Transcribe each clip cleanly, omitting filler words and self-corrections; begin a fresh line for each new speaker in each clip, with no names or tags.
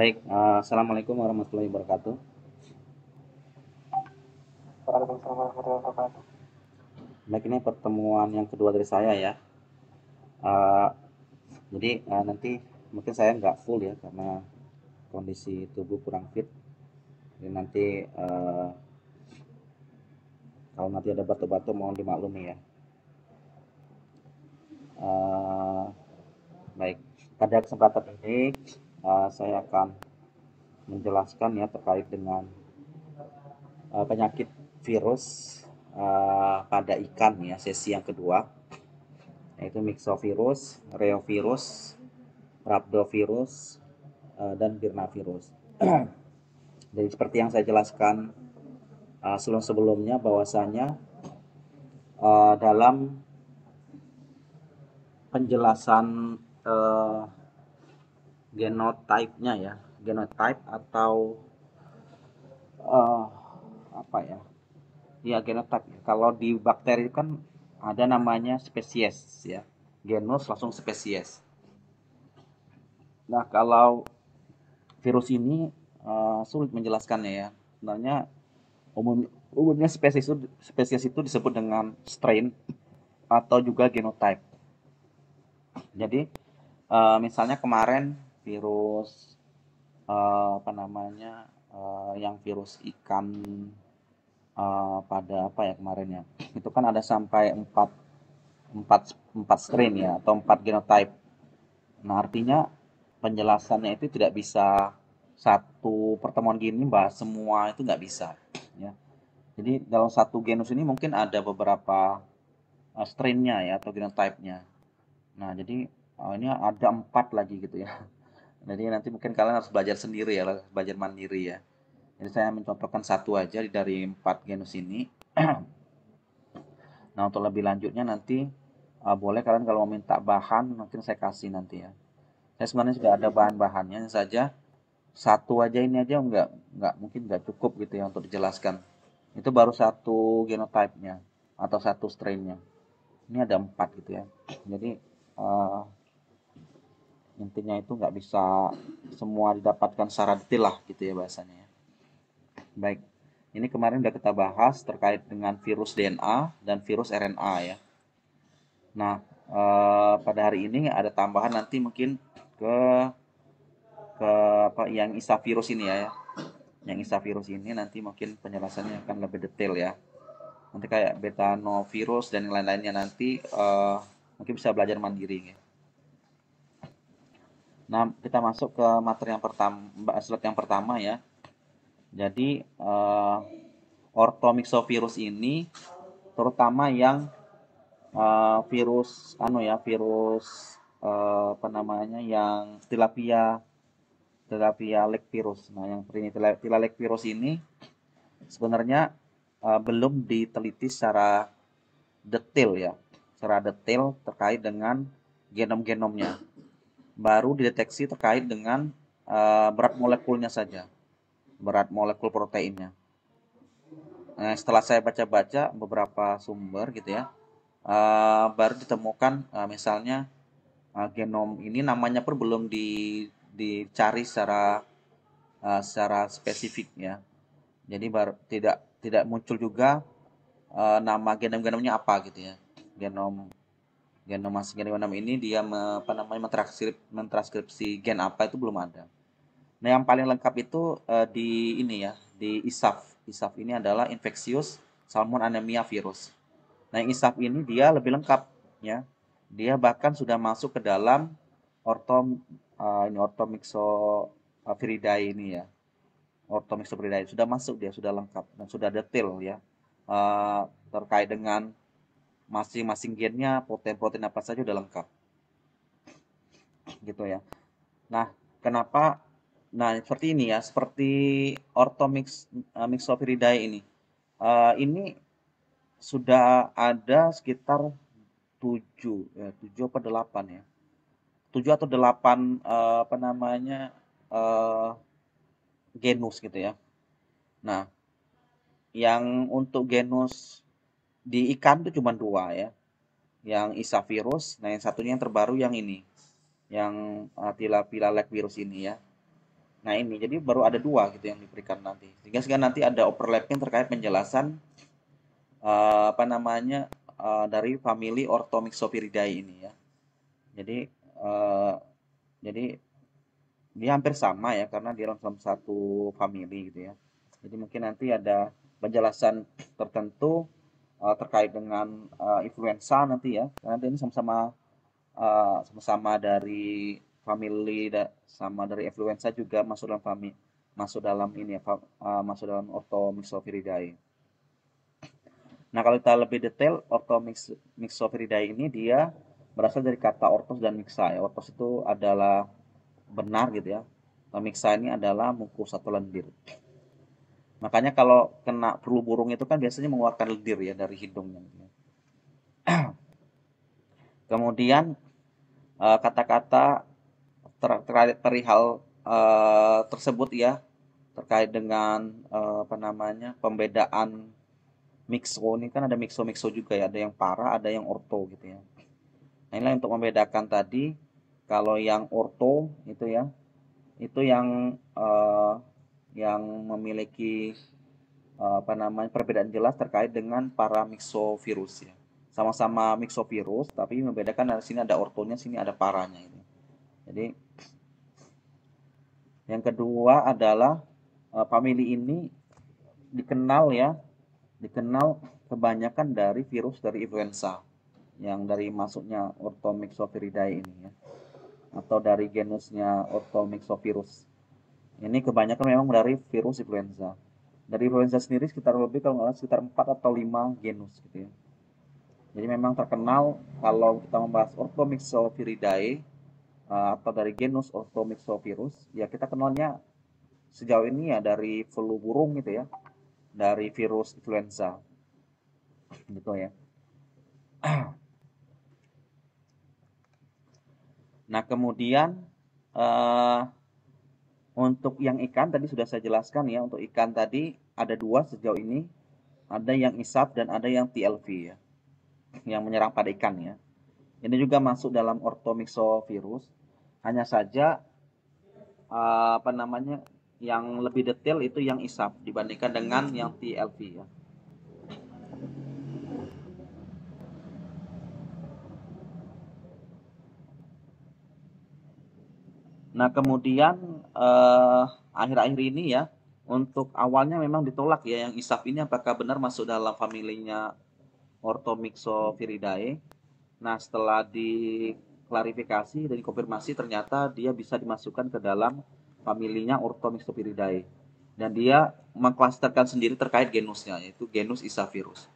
Baik, assalamualaikum warahmatullahi wabarakatuh.
Waalaikumsalam warahmatullahi wabarakatuh.
Baik, ini pertemuan yang kedua dari saya ya. Eh, jadi nanti mungkin saya nggak full ya karena kondisi tubuh kurang fit. Jadi nanti kalau nanti ada batu-batu mohon dimaklumi ya. Eh, Baik, pada kesempatan ini saya akan menjelaskan ya terkait dengan penyakit virus pada ikan ya, sesi yang kedua, yaitu Myxovirus, Reovirus, Rhabdovirus, dan Birnavirus. Jadi seperti yang saya jelaskan sebelum-sebelumnya bahwasanya dalam penjelasan uh, genotype-nya ya, genotype atau uh, apa ya? Ya genotype. Kalau di bakteri kan ada namanya spesies ya. Genus langsung spesies. Nah, kalau virus ini sulit menjelaskannya ya. Sebenarnya umumnya spesies itu disebut dengan strain atau juga genotype. Jadi misalnya kemarin virus apa namanya yang virus ikan pada apa ya kemarin ya itu kan ada sampai empat strain ya atau empat genotype. Nah artinya penjelasannya itu tidak bisa satu pertemuan gini bahas semua itu nggak bisa ya. Jadi dalam satu genus ini mungkin ada beberapa strain-nya ya atau genotype-nya. Nah, jadi ini ada 4 lagi gitu ya. Jadi nanti mungkin kalian harus belajar sendiri ya, belajar mandiri ya. Jadi saya mencontohkan satu aja dari 4 genus ini. Nah, untuk lebih lanjutnya nanti boleh kalian kalau mau minta bahan mungkin saya kasih nanti ya. Saya sebenarnya sudah ada bahan-bahannya saja. Satu aja ini aja nggak mungkin nggak cukup gitu ya untuk dijelaskan. Itu baru satu genotype-nya atau satu strain-nya. Ini ada 4 gitu ya. Jadi eh, intinya itu nggak bisa semua didapatkan secara detail lah gitu ya bahasanya ya. Baik, ini kemarin udah kita bahas terkait dengan virus DNA dan virus RNA ya. Nah, pada hari ini ada tambahan nanti mungkin ke ke apa yang ISA virus ini ya. Yang ISA virus ini nanti mungkin penjelasannya akan lebih detail ya. Nanti kayak betanovirus dan yang lain-lainnya nanti mungkin bisa belajar mandiri ya. Nah, kita masuk ke materi yang pertama, slide yang pertama ya. Jadi ortomyxovirus ini terutama yang virus virus apa namanya yang tilapia tilapia lake virus. Nah, yang ini tilapia lake virus ini sebenarnya belum diteliti secara detail ya, secara detail terkait dengan genom-genomnya. Baru dideteksi terkait dengan berat molekulnya saja, berat molekul proteinnya. Nah, setelah saya baca-baca beberapa sumber gitu ya, baru ditemukan misalnya genom ini namanya pun belum dicari secara spesifik ya. Jadi baru tidak tidak muncul juga nama genom-genomnya apa gitu ya. Genom genom masing genom ini dia apa namanya mentranskripsi gen apa itu belum ada. Nah, yang paling lengkap itu di ini ya, di ISAF. ISAF ini adalah Infectious Salmon Anemia Virus. Nah, yang ISAF ini dia lebih lengkap ya. Dia bahkan sudah masuk ke dalam ortom ini ortomyxoviridae ini ya. Ortomyxoviridae sudah masuk dia, sudah lengkap dan sudah detail ya. Terkait dengan masing-masing gennya, protein-protein apa saja sudah lengkap gitu ya. Nah, kenapa nah seperti ini ya, seperti Orthomyxoviridae ini. Ini sudah ada sekitar 7 ya, 7 apa 8 ya. 7 atau 8 apa namanya genus gitu ya. Nah, yang untuk genus di ikan itu cuma 2 ya. Yang Isavirus, nah yang satunya yang terbaru yang ini, yang Tilapia lake virus ini ya. Nah ini jadi baru ada dua gitu yang diberikan nanti. Sehingga nanti ada overlapping terkait penjelasan apa namanya dari famili Orthomyxopiridae ini ya. Jadi eh, jadi dia hampir sama ya karena dia dalam satu famili gitu ya. Jadi mungkin nanti ada penjelasan tertentu terkait dengan influenza nanti ya. Karena ini sama-sama sama-sama dari famili sama dari influenza juga masuk dalam masuk dalam ini ya masuk dalam Orthomyxopiridae. Nah, kalau kita lebih detail, Orthomyxopiridae ini dia berasal dari kata orthos dan mixa ya. Orthos itu adalah benar gitu ya. Mixa ini adalah mukus atau lendir. Makanya kalau kena flu burung itu kan biasanya mengeluarkan lendir ya dari hidungnya. Gitu ya. Kemudian kata-kata perihal tersebut ya terkait dengan apa namanya pembedaan mixo ini kan ada mixo juga ya, ada yang para, ada yang orto gitu ya. Nah, inilah untuk membedakan tadi kalau yang orto itu ya, itu yang memiliki apa namanya perbedaan jelas terkait dengan para mixovirus ya. Sama-sama mixovirus tapi membedakan dari sini ada ortonya, sini ada paranya ini. Jadi yang kedua adalah famili ini dikenal ya, dikenal kebanyakan dari virus dari influenza yang dari masuknya Orthomyxopiridae ini ya, atau dari genusnya Orthomyxovirus. Ini kebanyakan memang dari virus influenza. Dari influenza sendiri sekitar lebih kalau nggak salah sekitar 4 atau 5 genus gitu ya. Jadi memang terkenal kalau kita membahas Orthomyxopiridae atau dari genus Orthomyxovirus, ya kita kenalnya sejauh ini ya dari flu burung gitu ya, dari virus influenza gitu ya. Nah, kemudian eh, untuk yang ikan tadi sudah saya jelaskan ya, untuk ikan tadi ada dua sejauh ini, ada yang isap dan ada yang TLV ya, yang menyerang pada ikan ya. Ini juga masuk dalam Orthomyxovirus. Hanya saja apa namanya yang lebih detail itu yang isap dibandingkan dengan yang TLV ya. Nah, kemudian akhir-akhir ini ya, untuk awalnya memang ditolak ya yang isap ini apakah benar masuk dalam familinya Orthomyxopiridae. Nah, setelah diklarifikasi dan dikonfirmasi ternyata dia bisa dimasukkan ke dalam familinya Orthomyxopiridae. Dan dia mengklasterkan sendiri terkait genusnya, yaitu genus Isavirus.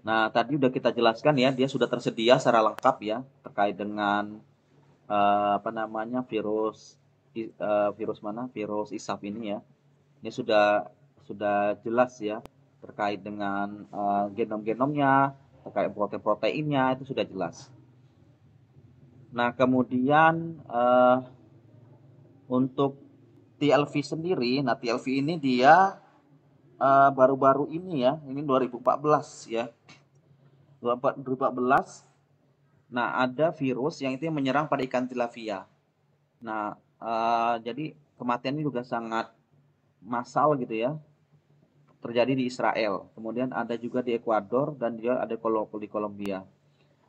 Nah, tadi udah kita jelaskan ya, dia sudah tersedia secara lengkap ya terkait dengan apa namanya virus mana? Virus ISAP ini ya. Ini sudah jelas ya terkait dengan genom-genomnya, terkait protein-proteinnya itu sudah jelas. Nah, kemudian untuk TLV sendiri, nah TLV ini dia baru-baru ini ya, ini 2014 ya. 2014. Nah, ada virus yang itu yang menyerang pada ikan tilapia. Nah, jadi kematiannya juga sangat massal gitu ya, terjadi di Israel. Kemudian ada juga di Ekuador dan juga ada di Kolombia.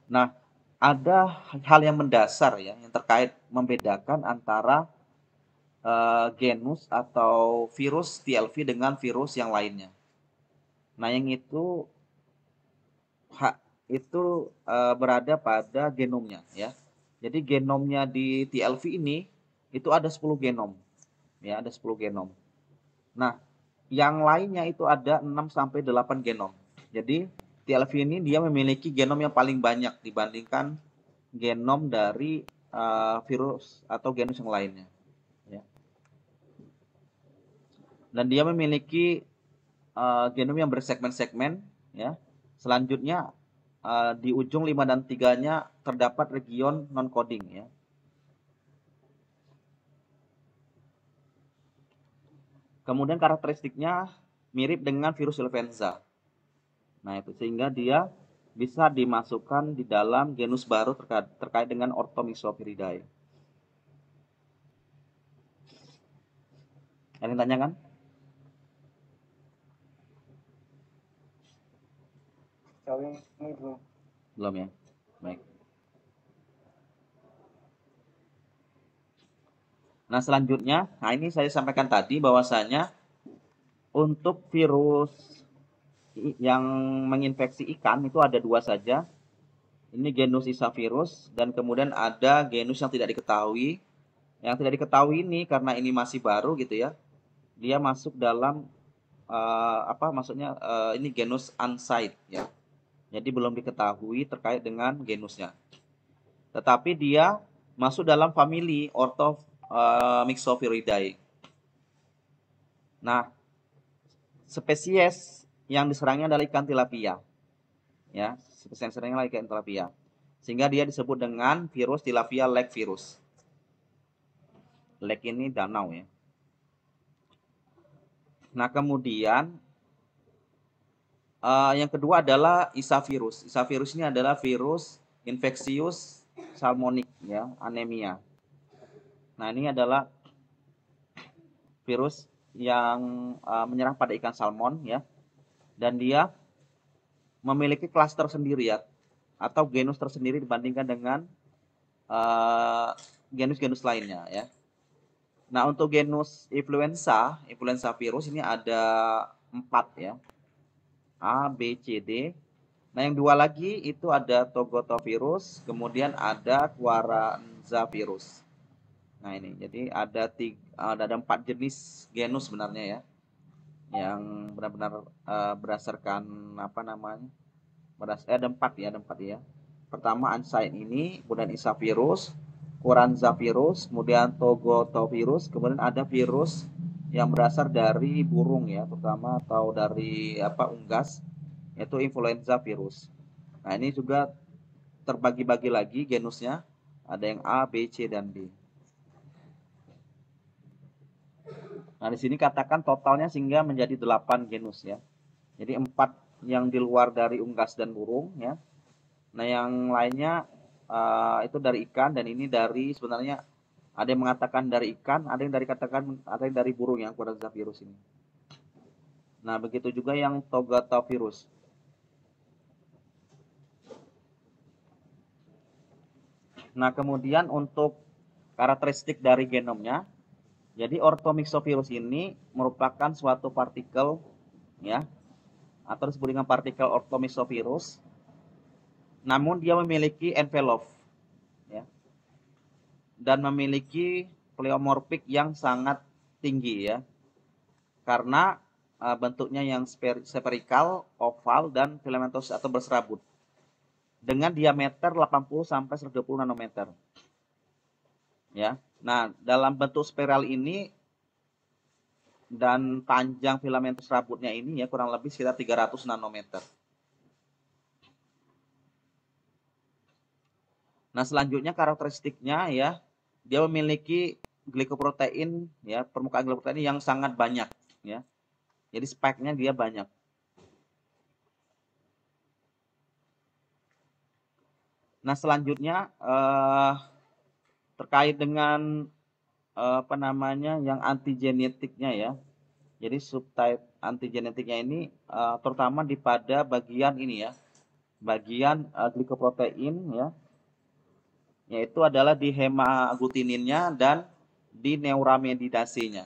Nah, ada hal yang mendasar ya yang terkait membedakan antara genus atau virus TLV dengan virus yang lainnya. Nah, yang itu berada pada genomnya ya. Jadi genomnya di TLV ini itu ada 10 genom. Ya, ada 10 genom. Nah, yang lainnya itu ada 6 sampai 8 genom. Jadi TLV ini dia memiliki genom yang paling banyak dibandingkan genom dari virus atau genus yang lainnya. Ya. Dan dia memiliki genom yang bersegmen-segmen. Ya. Selanjutnya di ujung 5 dan 3-nya terdapat region non-coding. Ya. Kemudian karakteristiknya mirip dengan virus influenza. Nah, itu sehingga dia bisa dimasukkan di dalam genus baru terkait dengan Orthomyxophyridae. Ada yang tanyakan?
Sejauh ini belum.
Belum ya? Baik. Nah, selanjutnya, nah ini saya sampaikan tadi bahwasanya untuk virus yang menginfeksi ikan itu ada dua saja. Ini genus Issavirus dan kemudian ada genus yang tidak diketahui. Yang tidak diketahui ini karena ini masih baru gitu ya. Dia masuk dalam ini genus Unsight ya. Jadi belum diketahui terkait dengan genusnya. Tetapi dia masuk dalam famili Orthomyxophyridae. Nah, spesies yang diserangnya adalah ikan tilapia. Ya, spesies yang diserangnya adalah ikan tilapia. Sehingga dia disebut dengan virus tilapia lake virus. Lake ini danau ya. Nah, kemudian yang kedua adalah Issavirus. Issavirus ini adalah virus infeksius salmonik ya, anemia. Nah, ini adalah virus yang menyerang pada ikan salmon ya. Dan dia memiliki klaster sendiri ya atau genus tersendiri dibandingkan dengan genus-genus lainnya ya. Nah, untuk genus influenza virus ini ada 4 ya. A, B, C, D. Nah, yang dua lagi itu ada Togotovirus, kemudian ada Quaranza virus. Nah, ini jadi ada 4 jenis genus sebenarnya ya, yang benar-benar berdasarkan apa namanya, ada 4 ya. Pertama Unsight ini, kemudian Issavirus, Quaranza virus, kemudian Togotovirus, kemudian ada virus yang berasal dari burung ya, terutama atau dari unggas, yaitu influenza virus. Nah, ini juga terbagi-bagi lagi genusnya, ada yang A, B, C, dan D. Nah, di sini katakan totalnya sehingga menjadi 8 genus ya. Jadi 4 yang di luar dari unggas dan burung ya. Nah, yang lainnya itu dari ikan dan ini dari sebenarnya ada yang mengatakan dari ikan, ada yang dari burung yang Quaranza virus ini. Nah, begitu juga yang Togotovirus. Nah, kemudian untuk karakteristik dari genomnya, jadi Orthomyxopvirus ini merupakan suatu partikel ya, atau disebut dengan partikel Orthomyxopvirus. Namun dia memiliki envelope ya, dan memiliki pleomorfik yang sangat tinggi ya. Karena bentuknya yang spherical, oval dan filamentosus atau berserabut. Dengan diameter 80 sampai 120 nanometer. Ya. Nah, dalam bentuk spiral ini dan panjang filamentus rambutnya ini ya kurang lebih sekitar 300 nanometer. Nah, selanjutnya karakteristiknya ya, dia memiliki glikoprotein ya, permukaan glikoprotein yang sangat banyak ya. Jadi speknya dia banyak. Nah, selanjutnya terkait dengan yang antigenetiknya ya. Jadi subtype antigenetiknya ini terutama di pada bagian ini ya. Bagian glikoprotein ya. Yaitu adalah di hemaglutininnya dan di neuramidasenya.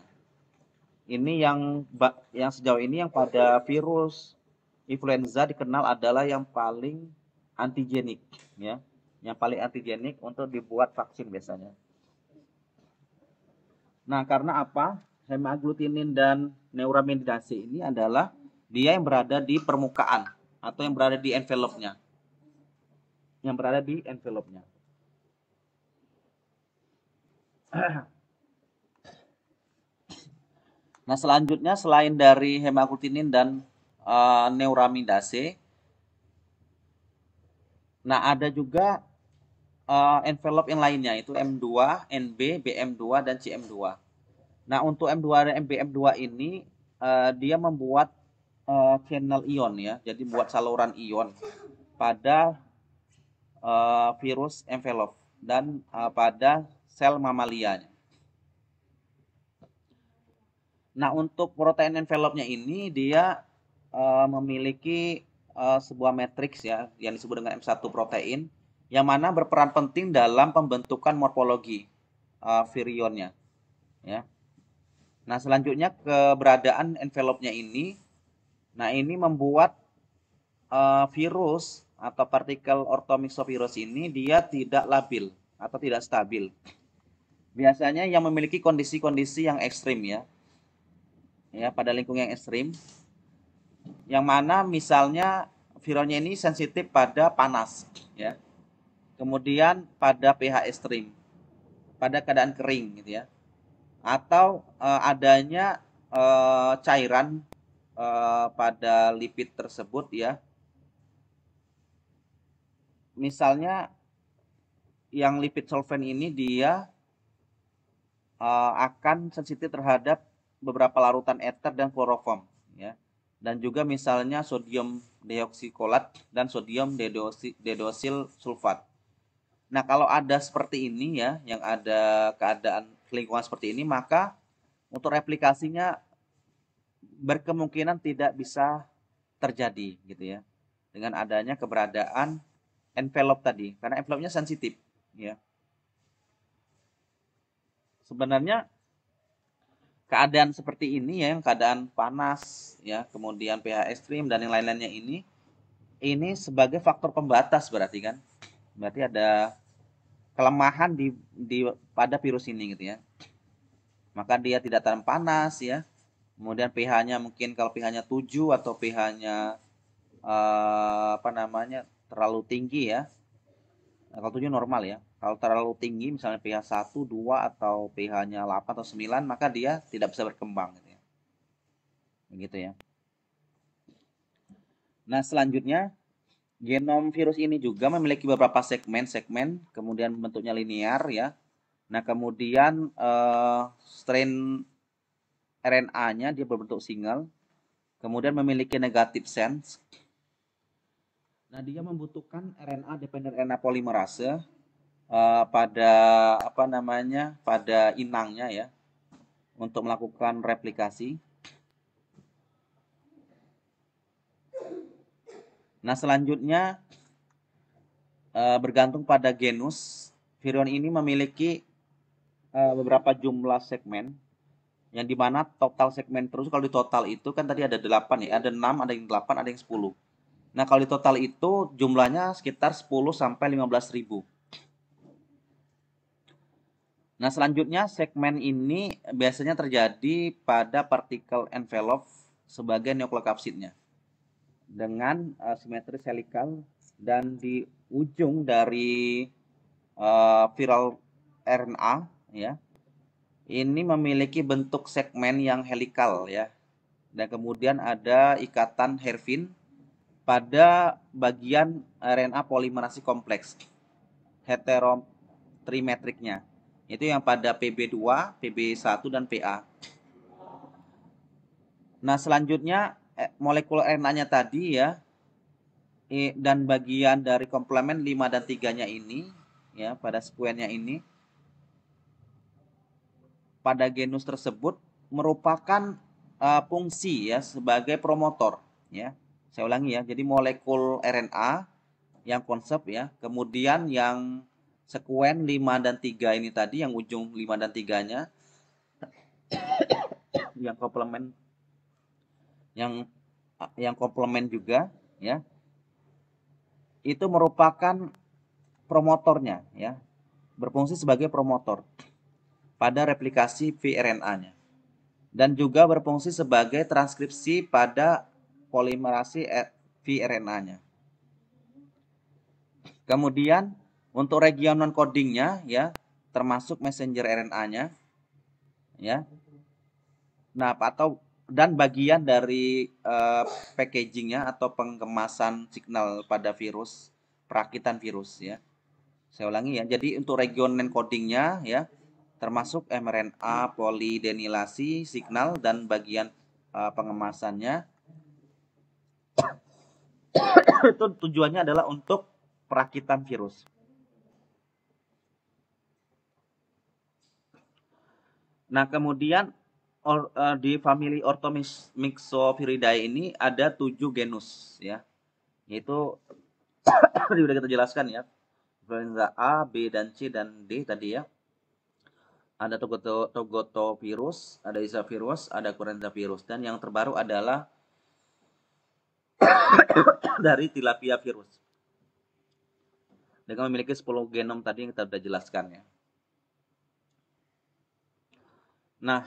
Ini yang sejauh ini yang pada virus influenza dikenal adalah yang paling antigenik ya. Yang paling antigenik untuk dibuat vaksin biasanya. Nah, karena apa? Hemaglutinin dan neuramidase ini adalah dia yang berada di permukaan atau yang berada di envelope-nya. Yang berada di envelope-nya. Nah, selanjutnya selain dari hemaglutinin dan neuramidase, nah ada juga envelope yang lainnya, itu M2, NB, BM2, dan CM2. Nah, untuk M2 dan BM2 ini dia membuat channel ion ya, jadi buat saluran ion pada virus envelope dan pada sel mamalia. Nah, untuk protein envelope-nya ini dia memiliki sebuah matriks ya yang disebut dengan M1 protein yang mana berperan penting dalam pembentukan morfologi virionnya ya. Nah, selanjutnya keberadaan envelope-nya ini, nah ini membuat virus atau partikel orthomyxovirus ini dia tidak labil atau tidak stabil. Biasanya yang memiliki kondisi-kondisi yang ekstrim ya, pada lingkungan yang ekstrim, yang mana misalnya vironnya ini sensitif pada panas, ya, kemudian pada pH ekstrim, pada keadaan kering, gitu ya, atau adanya cairan pada lipid tersebut ya. Misalnya yang lipid solvent ini dia akan sensitif terhadap beberapa larutan ether dan kloroform ya. Dan juga misalnya sodium deoksikolat dan sodium dedosil sulfat. Nah, kalau ada seperti ini ya, yang ada keadaan lingkungan seperti ini, maka untuk replikasinya berkemungkinan tidak bisa terjadi gitu ya. Dengan adanya keberadaan envelope tadi, karena envelope-nya sensitif ya. Sebenarnya keadaan seperti ini ya, yang keadaan panas ya, kemudian pH ekstrim dan yang lain-lainnya ini sebagai faktor pembatas berarti kan. Berarti ada kelemahan pada virus ini gitu ya. Maka dia tidak tahan panas ya. Kemudian pH-nya mungkin kalau pH-nya 7 atau pH-nya terlalu tinggi ya. Nah, kalau 7 normal ya. Kalau terlalu tinggi misalnya pH 1, 2 atau pH-nya 8 atau 9, maka dia tidak bisa berkembang gitu ya. Begitu ya. Nah, selanjutnya genom virus ini juga memiliki beberapa segmen, kemudian bentuknya linear ya. Nah, kemudian strain RNA-nya dia berbentuk single, kemudian memiliki negatif sense. Nah, dia membutuhkan RNA dependent RNA polimerase pada pada inangnya ya untuk melakukan replikasi. Nah, selanjutnya bergantung pada genus, virion ini memiliki beberapa jumlah segmen yang dimana total segmen terus kalau di total itu kan tadi ada 8 ya, ada 6, ada yang 8, ada yang 10. Nah, kalau di total itu jumlahnya sekitar 10 sampai 15.000. Nah, selanjutnya segmen ini biasanya terjadi pada partikel envelope sebagai nukleokapsidnya dengan simetris helikal, dan di ujung dari viral RNA ya ini memiliki bentuk segmen yang helikal ya, dan kemudian ada ikatan hervin pada bagian RNA polimerasi kompleks heterotrimetriknya, itu yang pada PB2, PB1 dan PA. Nah, selanjutnya molekul RNA-nya tadi ya dan bagian dari komplemen 5 dan 3-nya ini ya, pada sekuennya ini pada genus tersebut merupakan fungsi ya sebagai promotor ya. Saya ulangi ya. Jadi molekul RNA yang konsep ya, kemudian yang sekuen 5 dan 3 ini tadi, yang ujung 5 dan 3-nya yang komplemen yang komplemen juga ya. Itu merupakan promotornya ya. Berfungsi sebagai promotor pada replikasi vRNA-nya. Dan juga berfungsi sebagai transkripsi pada polimerasi vRNA-nya. Kemudian untuk region non codingnya ya, termasuk messenger RNA-nya ya. Nah, dan bagian dari packagingnya atau pengemasan signal pada virus, perakitan virus ya. Saya ulangi ya. Jadi untuk region encodingnya ya, termasuk mRNA, polidenilasi, signal, dan bagian pengemasannya. Itu tujuannya adalah untuk perakitan virus. Nah, kemudian di famili Orthomyxoviridae ini ada 7 genus ya. Yaitu tadi udah kita jelaskan ya. Influenza A, B dan C dan D tadi ya. Ada Togotovirus, ada Issavirus, ada Corynavirus dan yang terbaru adalah dari Tilapia virus. Dengan memiliki 10 genom tadi yang kita sudah jelaskan ya. Nah,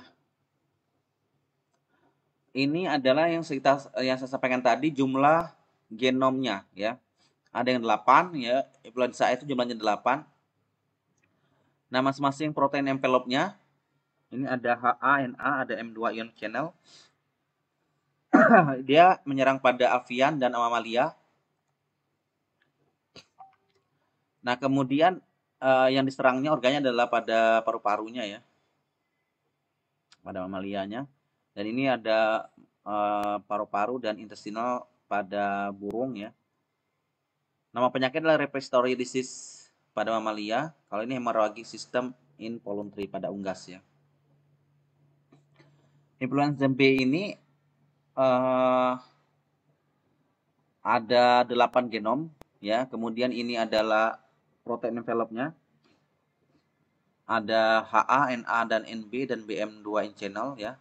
ini adalah yang saya sampaikan tadi jumlah genomnya ya. Ada yang 8 ya, influenza A itu jumlahnya 8. Nah, masing-masing protein envelope-nya ini ada HA, NA, ada M2 ion channel. Dia menyerang pada avian dan mamalia. Nah, kemudian yang diserangnya organnya adalah pada paru-parunya ya. Pada mamalianya. Dan ini ada paru-paru dan intestinal pada burung ya. Nama penyakit adalah respiratory disease pada mamalia. Kalau ini hemorrhagic system involuntary pada unggas ya. Influenza B ini ada 8 genom ya. Kemudian ini adalah protein envelope-nya. Ada HA, NA dan NB dan BM2 in channel ya.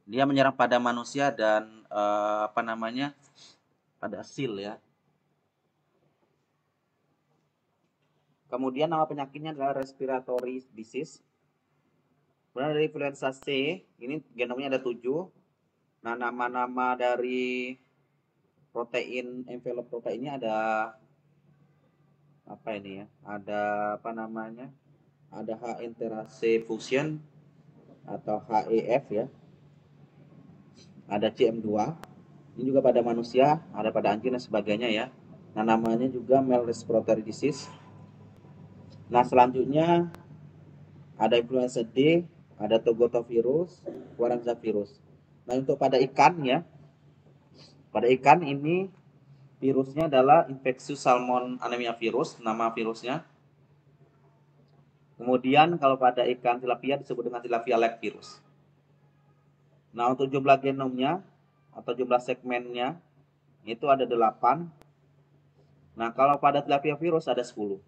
Dia menyerang pada manusia dan pada seal ya. Kemudian nama penyakitnya adalah respiratory disease. Kemudian dari influenza C, ini genomnya ada 7. Nah, nama-nama dari protein envelope proteinnya ada apa ini ya? Ada Ada H interase fusion atau HEF ya. Ada CM2. Ini juga pada manusia, ada pada anjing dan sebagainya ya. Nah, namanya juga male respiratory disease. Nah, selanjutnya ada influenza D, ada Togotovirus, Corynavirus. Nah, untuk pada ikan ya. Pada ikan ini virusnya adalah infectious salmon anemia virus, nama virusnya. Kemudian kalau pada ikan tilapia disebut dengan tilapia lake virus. Nah, untuk jumlah genomnya atau jumlah segmennya itu ada 8. Nah, kalau pada tilapia virus ada 10.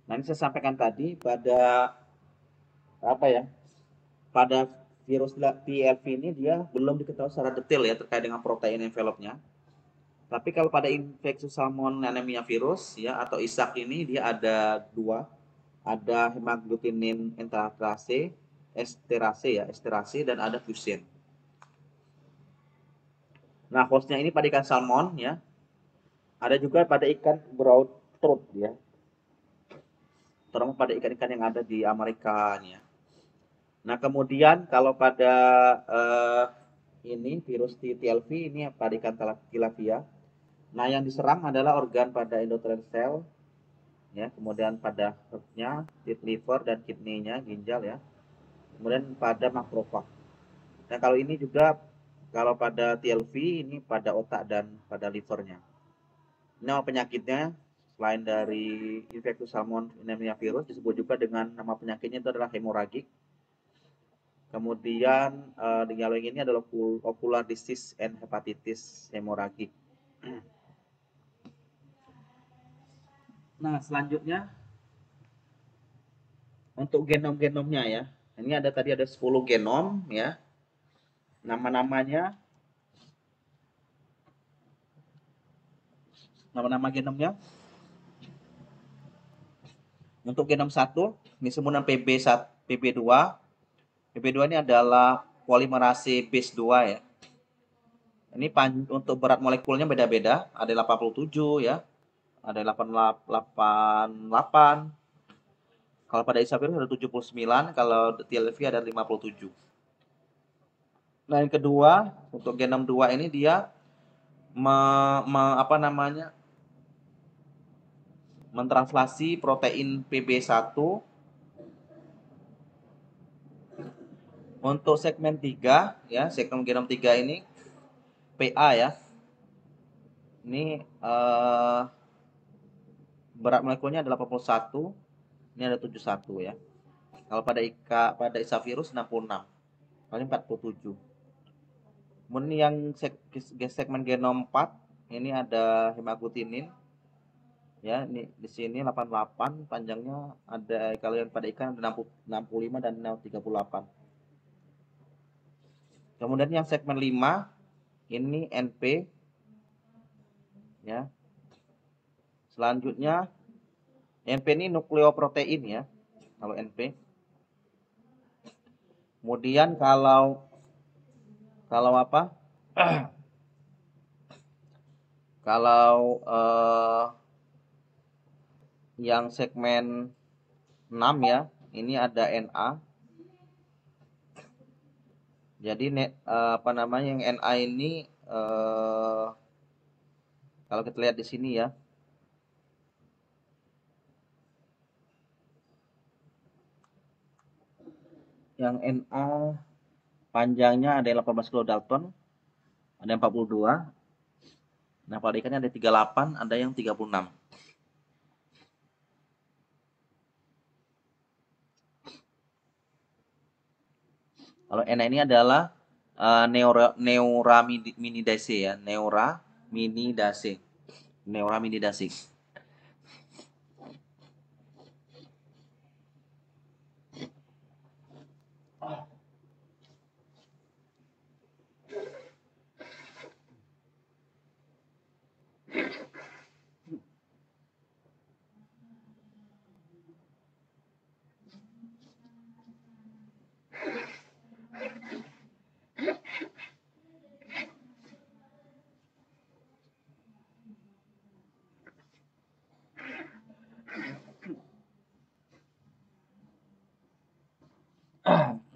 Nah, ini saya sampaikan tadi pada pada virus TLV ini dia belum diketahui secara detail ya terkait dengan protein envelope-nya. Tapi kalau pada infectious salmon anemia virus ya atau ISAC ini dia ada 2. Ada hemagglutinins enterase, esterase dan ada fusin. Nah, hostnya ini pada ikan salmon ya. Ada juga pada ikan brown trout ya. Terutama pada ikan-ikan yang ada di Amerika ya. Nah, kemudian kalau pada ini virus TLV ini pada ikan tilapia. Nah, yang diserang adalah organ pada endothelial cell ya, kemudian pada heartnya, liver dan kidney-nya, ginjal ya. Kemudian pada makrofag. Nah, kalau ini juga kalau pada TLV ini pada otak dan pada livernya. Nama penyakitnya selain dari infectious salmon anemia virus disebut juga dengan nama penyakitnya itu adalah hemorrhagic. Kemudian yang ini adalah ocular disease and hepatitis hemorrhagic. Nah, selanjutnya untuk genom-genomnya ya. Ini tadi ada 10 genom ya. Nama-namanya nama-nama genomnya. Untuk genom 1 disebut dengan PB2. PB2 ini adalah polimerase base 2 ya. Ini untuk berat molekulnya beda-beda, ada 87 ya. Ada 88. Kalau pada Issavirus ada 79, kalau TLV ada 57. Nah, yang kedua, untuk genom 2 ini dia mentranslasi protein PB1 untuk segmen 3 ya, segmen genom 3 ini PA ya. Ini berat molekulnya adalah 81, ini ada 71 ya. Kalau pada isavirus 66, paling 47. Kemudian yang segmen genom 4 ini ada hemaglutinin ya, ini di sini 88, panjangnya ada, kalau yang pada ikan ada 65 dan 38. Kemudian yang segmen 5 ini NP ya. Selanjutnya NP ini nukleoprotein ya, kalau NP. Kemudian kalau apa? Kalau yang segmen 6 ya, ini ada Na. Jadi apa namanya, yang Na ini kalau kita lihat di sini ya, yang Na panjangnya ada yang 18 kilodalton, ada yang 42. Nah, pada ikannya ada 38, ada yang 36. Kalau Na ini adalah neuraminidase ya, neuraminidase.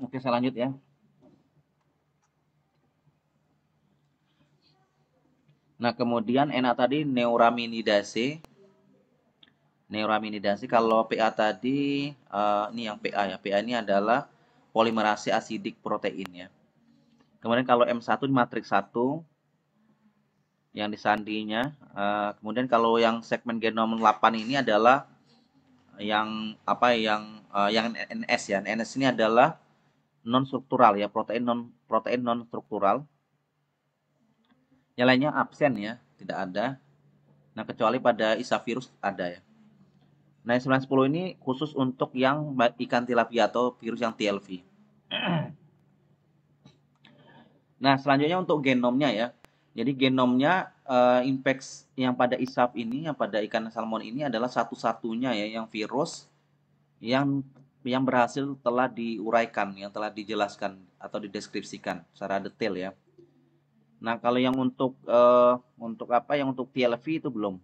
Oke, saya lanjut ya. Nah, kemudian Na tadi neuraminidase. Kalau PA tadi ini yang PA ya. PA ini adalah polimerase asidik protein ya. Kemudian kalau M1 ini matriks 1 yang disandinya. Kemudian kalau yang segmen genom 8 ini adalah yang apa, yang NS ya. NS ini adalah non struktural ya, protein non struktural. Yang lainnya absen ya, tidak ada. Nah, kecuali pada isavirus ada ya. Nah, 910 ini khusus untuk yang ikan tilapia atau virus yang TLV. Nah, selanjutnya untuk genomnya ya. Jadi genomnya impact yang pada isap ini, yang pada ikan salmon ini adalah satu-satunya ya yang virus yang berhasil telah diuraikan, yang telah dijelaskan atau dideskripsikan secara detail ya. Nah, kalau yang untuk apa, yang untuk TLV itu belum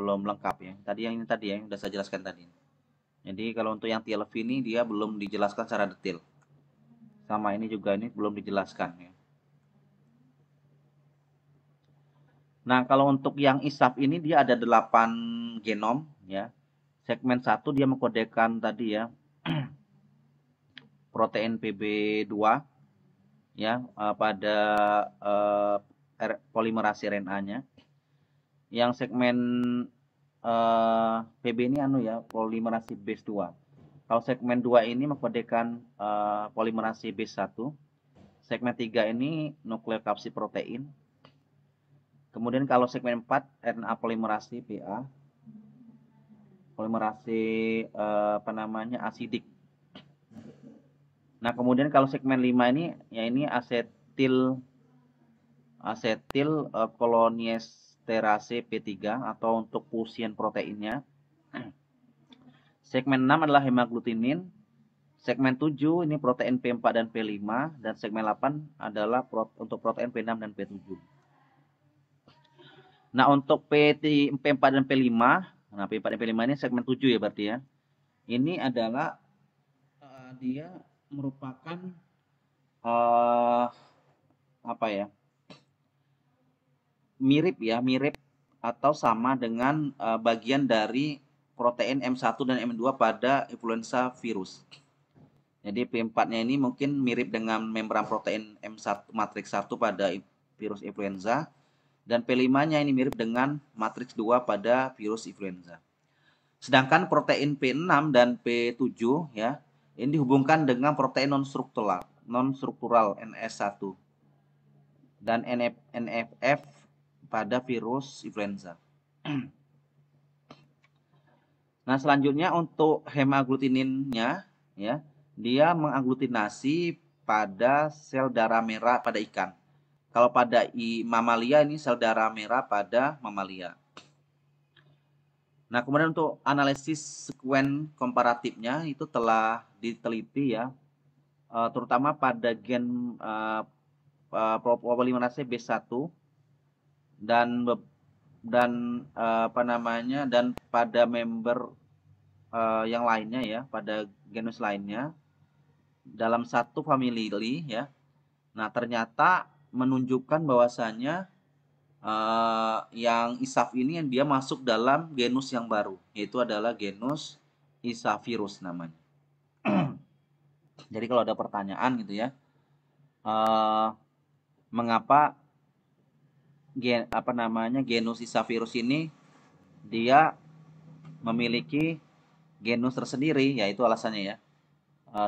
lengkap ya. Yang sudah saya jelaskan tadi. Jadi kalau untuk yang TLV ini dia belum dijelaskan secara detail. Sama ini juga, ini belum dijelaskan ya. Nah, kalau untuk yang ISAP ini dia ada 8 genom ya. Segmen 1 dia mengkodekan tadi ya protein PB2 ya, pada polimerase RNA-nya. Yang segmen PB ini ya, polimerase base 2. Kalau segmen 2 ini mengkodekan polimerase base 1. Segmen 3 ini nukleokapsid protein. Kemudian kalau segmen 4 RNA polimerase PA, polimerase asidik. Nah, kemudian kalau segmen 5 ini ya, ini asetil koloniesterase P3 atau untuk fusion proteinnya. Segmen 6 adalah hemaglutinin. Segmen 7 ini protein P4 dan P5, dan segmen 8 adalah untuk protein P6 dan P7. Nah, untuk P4 dan P5, nah P4 dan P5 ini segmen 7 ya berarti ya. Ini adalah dia merupakan apa ya? Mirip atau sama dengan bagian dari protein M1 dan M2 pada influenza virus. Jadi P4-nya ini mungkin mirip dengan membran protein M1 matriks 1 pada virus influenza. Dan P5-nya ini mirip dengan matriks 2 pada virus influenza. Sedangkan protein P6 dan P7 ya, ini dihubungkan dengan protein non-struktural NS1 dan NFF pada virus influenza. Nah, selanjutnya untuk hemaglutininnya ya, dia mengaglutinasi pada sel darah merah pada ikan. Kalau pada mamalia ini sel darah merah pada mamalia. Nah, kemudian untuk analisis sekuen komparatifnya itu telah diteliti ya, terutama pada gen polimerase B1 dan dan pada member yang lainnya ya, pada genus lainnya dalam satu famili ya. Nah, ternyata menunjukkan bahwasanya yang ISAF ini yang dia masuk dalam genus yang baru, yaitu adalah genus Isavirus namanya. Jadi kalau ada pertanyaan gitu ya, mengapa genus Isavirus ini dia memiliki genus tersendiri, yaitu alasannya ya.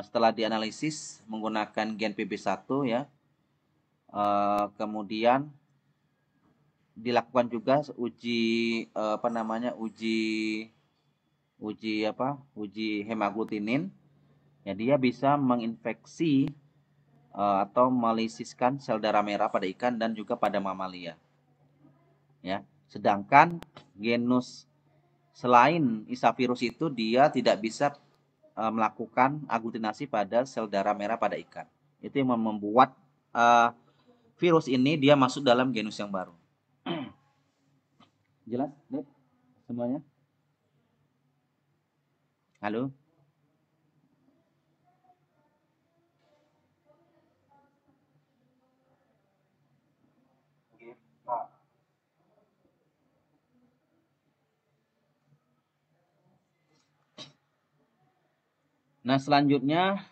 Setelah dianalisis menggunakan gen PB1 ya, kemudian dilakukan juga uji hemaglutinin ya, dia bisa menginfeksi atau melisiskan sel darah merah pada ikan dan juga pada mamalia ya. Sedangkan genus selain Isavirus itu dia tidak bisa melakukan aglutinasi pada sel darah merah pada ikan. Itu yang membuat virus ini dia masuk dalam genus yang baru. Jelas, Dek? Semuanya? Halo? Nah, selanjutnya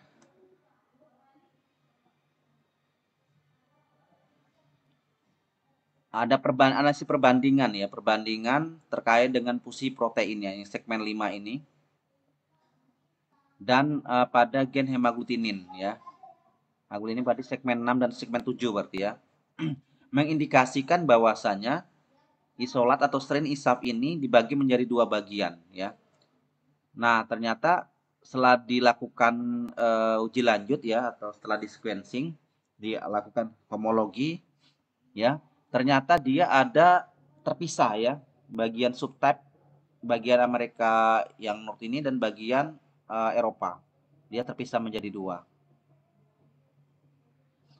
ada analisis perbandingan ya, perbandingan terkait dengan fungsi proteinnya yang segmen 5 ini dan pada gen hemaglutinin ya. Hemaglutinin berarti segmen 6 dan segmen 7 berarti ya. Mengindikasikan bahwasanya isolat atau strain ISAF ini dibagi menjadi 2 bagian ya. Nah, ternyata setelah dilakukan uji lanjut ya, atau setelah di sequencing, dilakukan homologi ya, ternyata dia ada terpisah ya, bagian subtype, bagian Amerika yang North ini dan bagian Eropa. Dia terpisah menjadi 2.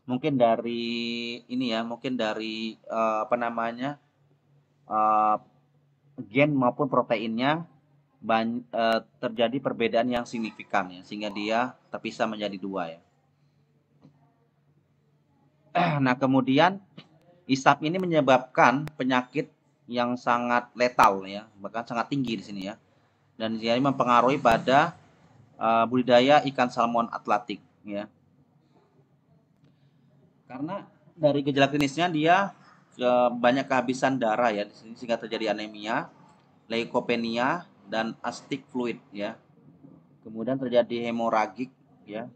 Mungkin dari ini ya, mungkin dari gen maupun proteinnya terjadi perbedaan yang signifikan ya, sehingga dia terpisah menjadi 2 ya. Nah, kemudian ISAF ini menyebabkan penyakit yang sangat letal ya, bahkan sangat tinggi di sini ya. Dan dia mempengaruhi pada budidaya ikan salmon atlantik ya. Karena dari gejala klinisnya dia banyak kehabisan darah ya di sini, sehingga terjadi anemia, leukopenia dan astik fluid ya. Kemudian terjadi hemoragik ya,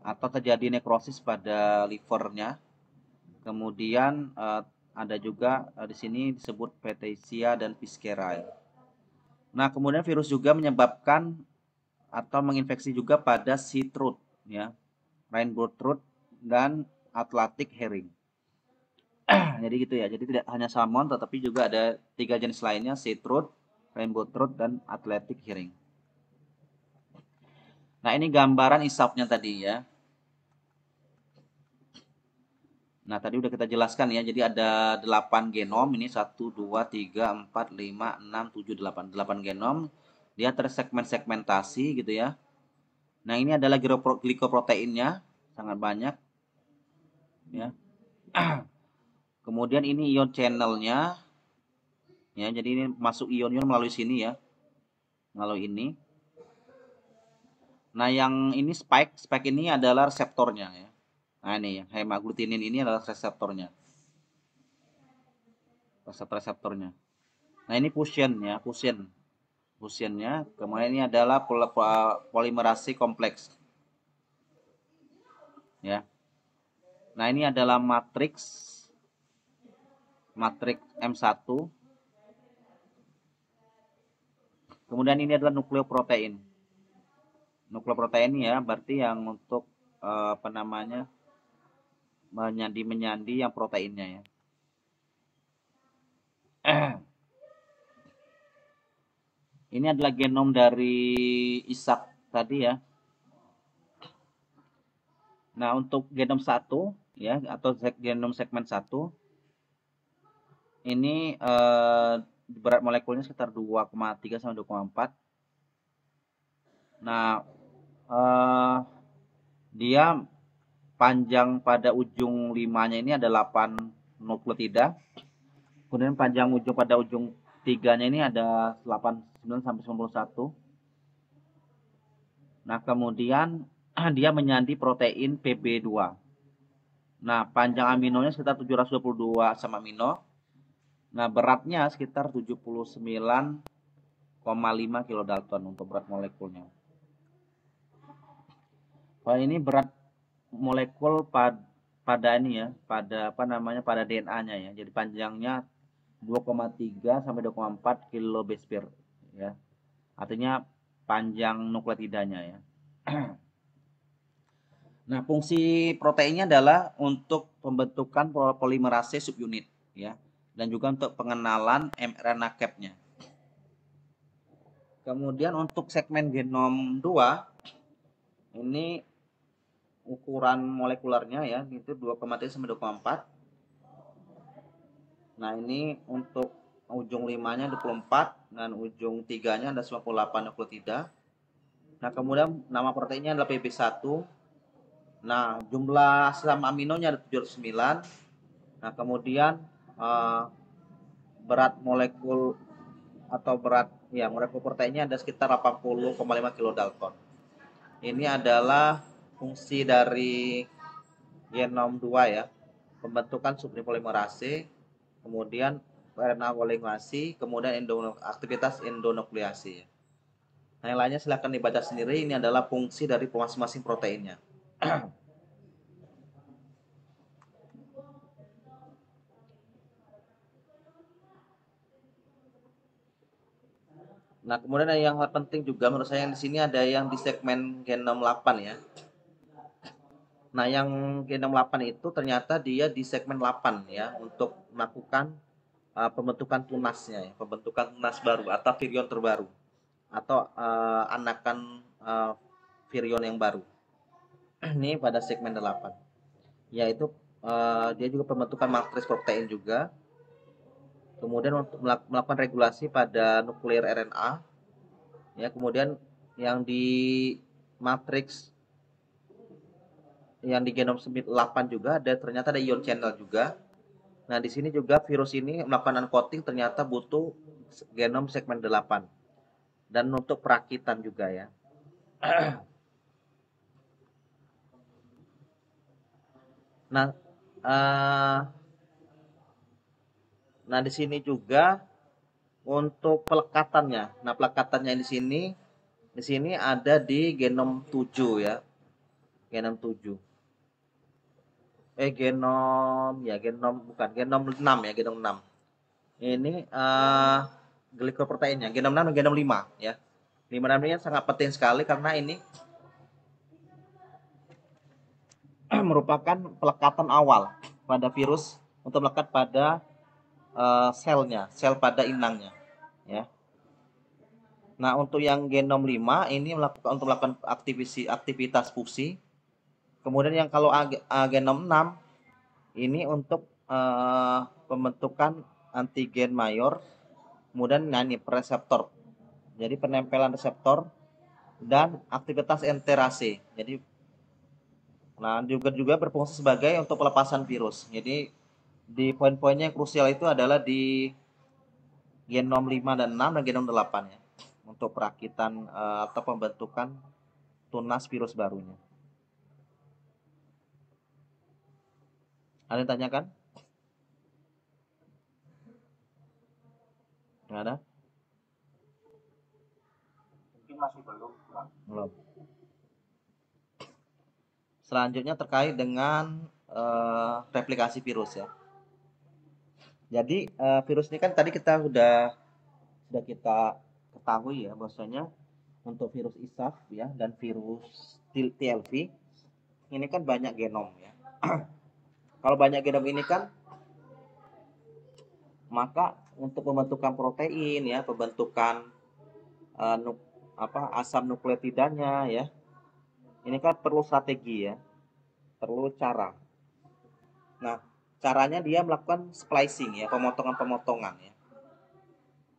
atau terjadi nekrosis pada livernya. Kemudian ada juga di sini disebut petesia dan piskerae. Nah, kemudian virus juga menyebabkan atau menginfeksi juga pada sea trout ya, rainbow trout dan Atlantic herring. Jadi gitu ya. Jadi tidak hanya salmon tetapi juga ada 3 jenis lainnya, sea trout, rainbow trout dan Atlantic herring. Nah, ini gambaran ISAF-nya tadi ya. Nah, tadi udah kita jelaskan ya. Jadi ada 8 genom, ini 1 2 3 4 5 6 7 8. 8 genom. Dia tersegmentasi gitu ya. Nah, ini adalah glikoproteinnya, sangat banyak ya. Kemudian ini ion channelnya ya. Jadi ini masuk ion-ion melalui sini ya. Melalui ini. Nah, yang ini spike ini adalah reseptornya ya. Nah, ini hemaglutinin ini adalah reseptornya. reseptor-reseptornya. Nah, ini fusionnya, fusionnya. Kemudian ini adalah polimerase kompleks. Ya. Nah, ini adalah matriks M1. Kemudian ini adalah nukleoprotein. Nukleoprotein ya, berarti yang untuk menyandi yang proteinnya ya. Ini adalah genom dari Ishak tadi ya. Nah, untuk genom 1 ya atau genom segmen 1 ini berat molekulnya sekitar 2,3 sampai 2,4. Nah, dia panjang pada ujung 5-nya ini ada 8 nukleotida. Kemudian panjang ujung pada ujung 3-nya ini ada 89 sampai 91. Nah, kemudian dia menyandi protein PB2. Nah, panjang aminonya sekitar 722 asam amino. Nah, beratnya sekitar 79,5 kilodalton untuk berat molekulnya. Kalau ini berat molekul pada ini ya, pada pada DNA-nya ya. Jadi panjangnya 2,3 sampai 2,4 kilobase per ya. Artinya panjang nukleotidanya ya. Nah, fungsi proteinnya adalah untuk pembentukan polimerase subunit ya, dan juga untuk pengenalan mRNA cap-nya. Kemudian untuk segmen genom 2 ini ukuran molekulernya ya, itu 2,3 sampai 2,4. Nah, ini untuk ujung 5-nya 24 dan ujung 3-nya ada 98 nukleotida. Nah, kemudian nama proteinnya adalah PB1. Nah, jumlah asam aminonya ada 709. Nah, kemudian berat molekul atau molekul proteinnya ada sekitar 80,5 kilodalton. Ini adalah fungsi dari genom 2 ya. Pembentukan subunit polimerase, kemudian RNA polimorasi, kemudian aktivitas endonukleasi. Nah, yang lainnya silahkan dibaca sendiri. Ini adalah fungsi dari masing-masing proteinnya. Nah, kemudian yang penting juga menurut saya yang di sini ada yang di segmen genom 8 ya. Nah, yang genom 8 itu ternyata dia di segmen 8 ya untuk melakukan pembentukan tunasnya ya, pembentukan tunas baru atau virion terbaru atau anakan virion yang baru. Ini pada segmen 8. Yaitu dia juga pembentukan matriks protein juga. Kemudian untuk melakukan regulasi pada nuklear RNA. Ya, kemudian yang di matriks yang di genom 8 juga ternyata ada ion channel juga. Nah, di sini juga virus ini melakukan uncoating ternyata butuh genom segmen 8. Dan untuk perakitan juga ya. Nah, di sini juga untuk pelekatannya. Nah, pelekatannya di sini ada di genom 7 ya. Genom 7. Genom 6 ya, genom 6. Ini glikoproteinnya, genom 6 dan genom 5 ya. 5 dan 6 ini sangat penting sekali karena ini merupakan pelekatan awal pada virus untuk melekat pada sel pada inangnya ya. Nah, untuk yang genom 5 ini untuk melakukan aktivitas fusi. Kemudian yang kalau genom 6 ini untuk pembentukan antigen mayor, kemudian reseptor. Jadi penempelan reseptor dan aktivitas enterase. Jadi juga berfungsi sebagai untuk pelepasan virus. Jadi di poin-poinnya yang krusial itu adalah di genom 5 dan 6 dan genom 8 ya. Untuk perakitan atau pembentukan tunas virus barunya. Ada yang tanyakan? Nggak ada?
Mungkin masih belum.
Belum. Selanjutnya terkait dengan replikasi virus ya. Jadi virus ini kan tadi kita sudah kita ketahui ya bahwasanya untuk virus ISAF ya dan virus TLV ini kan banyak genom ya. Kalau banyak genom ini kan maka untuk pembentukan protein ya, pembentukan asam nukleotidanya ya. Ini kan perlu strategi ya, perlu cara. Nah, caranya dia melakukan splicing ya, pemotongan-pemotongan ya.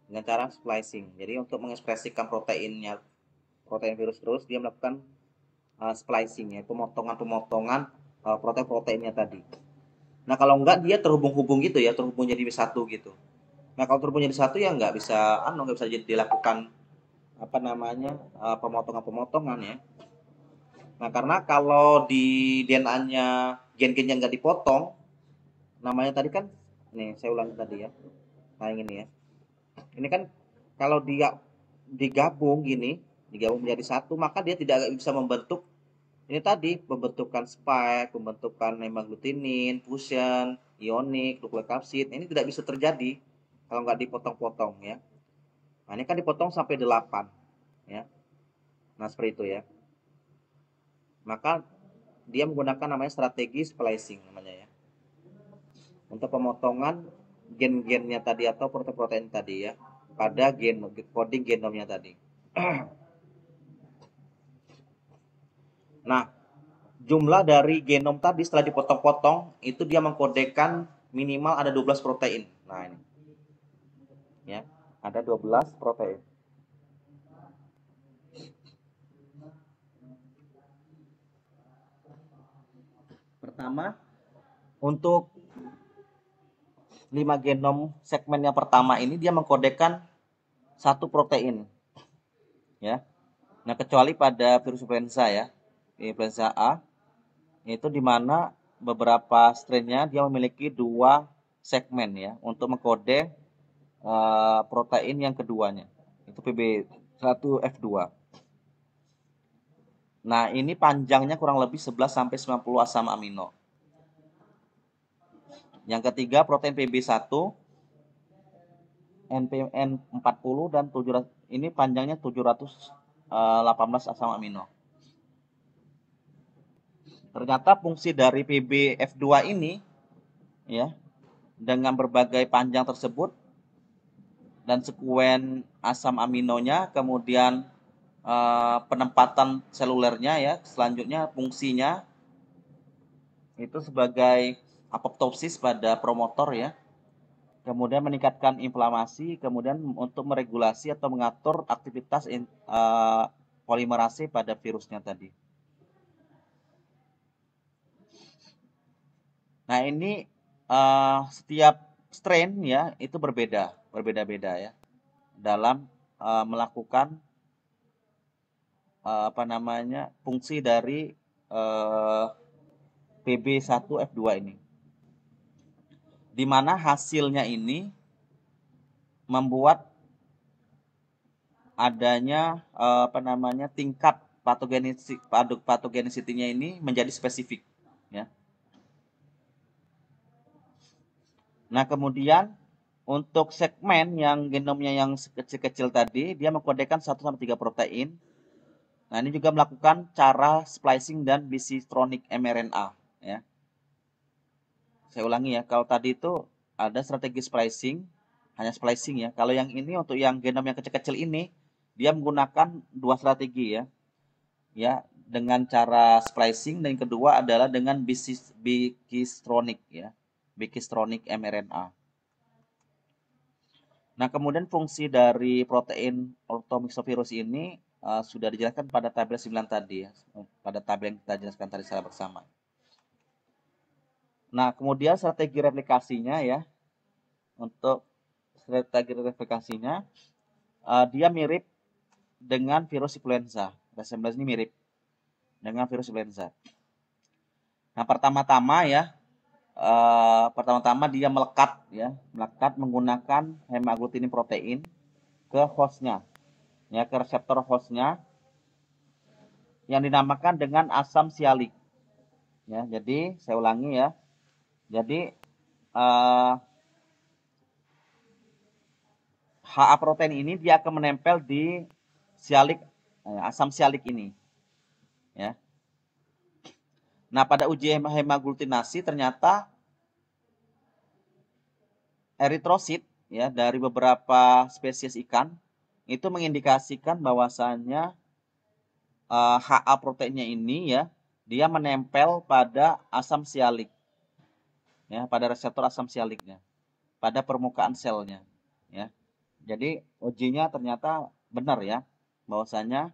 Dengan cara splicing. Jadi untuk mengekspresikan proteinnya, protein virus terus dia melakukan splicing ya, pemotongan-pemotongan protein-proteinnya tadi. Nah kalau enggak dia terhubung-hubung gitu ya, terhubung jadi satu gitu. Nah kalau terhubung jadi satu ya nggak bisa, nggak bisa dilakukan pemotongan-pemotongan ya. Nah karena kalau di DNA-nya gen-gen yang nggak dipotong, namanya tadi kan, nih saya ulangi tadi ya. Nah ini ya, ini kan kalau dia digabung gini, digabung menjadi satu, maka dia tidak bisa membentuk ini tadi pembentukan spike, pembentukan hemaglutinin, fusion, ionik, nukleokapsid. Ini tidak bisa terjadi kalau nggak dipotong-potong ya. Nah, ini kan dipotong sampai 8 ya. Nah, seperti itu ya. Maka dia menggunakan namanya strategi splicing namanya ya. Untuk pemotongan gen-gennya tadi atau protein-protein tadi ya pada coding genomnya tadi. Nah, jumlah dari genom tadi setelah dipotong-potong itu dia mengkodekan minimal ada 12 protein. Nah, ini. Ya, ada 12 protein. Pertama, untuk 5 genom segmen yang pertama ini dia mengkodekan satu protein. Ya. Nah, kecuali pada virus influenza ya. Influenza A itu di mana beberapa strainnya dia memiliki 2 segmen ya untuk mengkode protein yang keduanya. Itu PB1F2. Nah, ini panjangnya kurang lebih 11 sampai 90 asam amino. Yang ketiga protein PB1 NPN 40 dan 700, ini panjangnya 718 asam amino. Ternyata fungsi dari PBF2 ini ya dengan berbagai panjang tersebut dan sekuen asam aminonya, kemudian penempatan selulernya ya, selanjutnya fungsinya itu sebagai apoptosis pada promotor ya, kemudian meningkatkan inflamasi, kemudian untuk meregulasi atau mengatur aktivitas polimerase pada virusnya tadi. Nah ini setiap strain ya itu berbeda-beda ya dalam melakukan fungsi dari PB1F2 ini. Di mana hasilnya ini membuat adanya tingkat patogenicity-nya ini menjadi spesifik ya. Nah, kemudian untuk segmen yang genomnya yang kecil-kecil tadi dia mengkodekan 1 sampai 3 protein. Nah, ini juga melakukan cara splicing dan bisistronic mRNA ya. Saya ulangi ya, kalau tadi itu ada strategi splicing, hanya splicing ya. Kalau yang ini untuk yang genom yang kecil-kecil ini dia menggunakan 2 strategi ya. Ya, dengan cara splicing dan yang kedua adalah dengan bikistronic ya. Bikistronic mRNA. Nah, kemudian fungsi dari protein orthomyxovirus ini sudah dijelaskan pada tabel 9 tadi ya. Pada tabel yang kita jelaskan tadi secara bersama. Nah, kemudian strategi replikasinya ya. Untuk strategi replikasinya dia mirip dengan virus influenza. Resemblance ini mirip dengan virus influenza. Nah, pertama-tama ya pertama-tama dia melekat menggunakan hemagglutinin protein ke hostnya, ya, ke reseptor hostnya yang dinamakan dengan asam sialik. Ya, jadi saya ulangi ya. Jadi HA protein ini dia akan menempel di sialik, asam sialik ini, ya. Nah, pada uji hemaglutinasi ternyata eritrosit, ya, dari beberapa spesies ikan itu mengindikasikan bahwasannya HA proteinnya ini, ya, dia menempel pada asam sialik, ya, pada reseptor asam sialiknya, pada permukaan selnya, ya. Jadi ujinya ternyata benar, ya, bahwasanya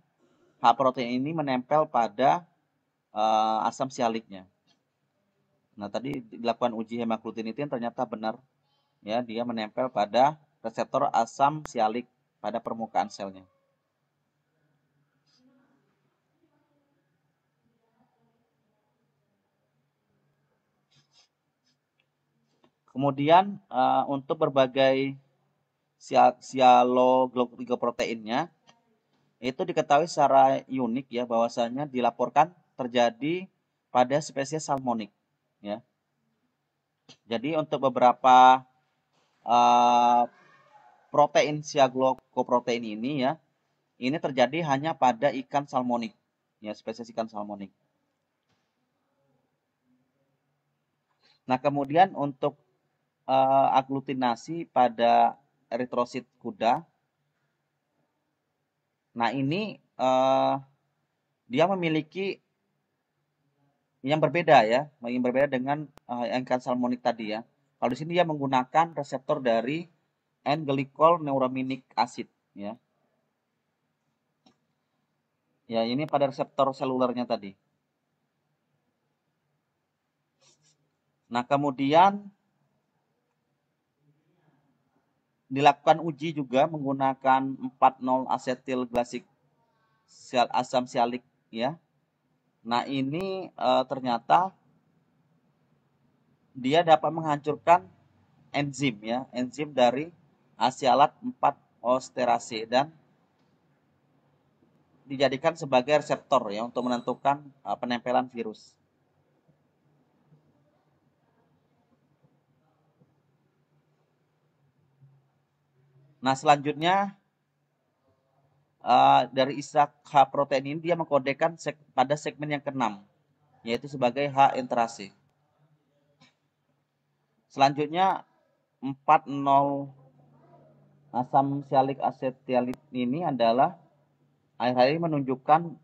HA protein ini menempel pada asam sialiknya. Nah, tadi dilakukan uji hemagglutinin ternyata benar, ya, dia menempel pada reseptor asam sialik pada permukaan selnya. Kemudian untuk berbagai sialoglicoproteinnya itu diketahui secara unik, ya, bahwasanya dilaporkan terjadi pada spesies salmonik, ya. Jadi untuk beberapa protein sialoglicoprotein ini, ya, ini terjadi hanya pada ikan salmonik, ya, spesies ikan salmonik. Nah, kemudian untuk aglutinasi pada eritrosit kuda, nah ini dia memiliki yang berbeda, ya, yang berbeda dengan ikan salmonik tadi, ya. Kalau di sini dia menggunakan reseptor dari N-glycol neuraminic acid, ya. Ya, ini pada reseptor selulernya tadi. Nah, kemudian dilakukan uji juga menggunakan 4,0 asetil glasik asam sialik, ya. Nah, ini ternyata dia dapat menghancurkan enzim, ya, enzim dari asialat 4 osterase dan dijadikan sebagai reseptor, ya, untuk menentukan penempelan virus. Nah, selanjutnya dari Isaac H protein ini dia mengkodekan pada segmen yang ke-6, yaitu sebagai H enterase. Selanjutnya 4,0 asam sialik asetilit ini adalah akhir-akhir ini menunjukkan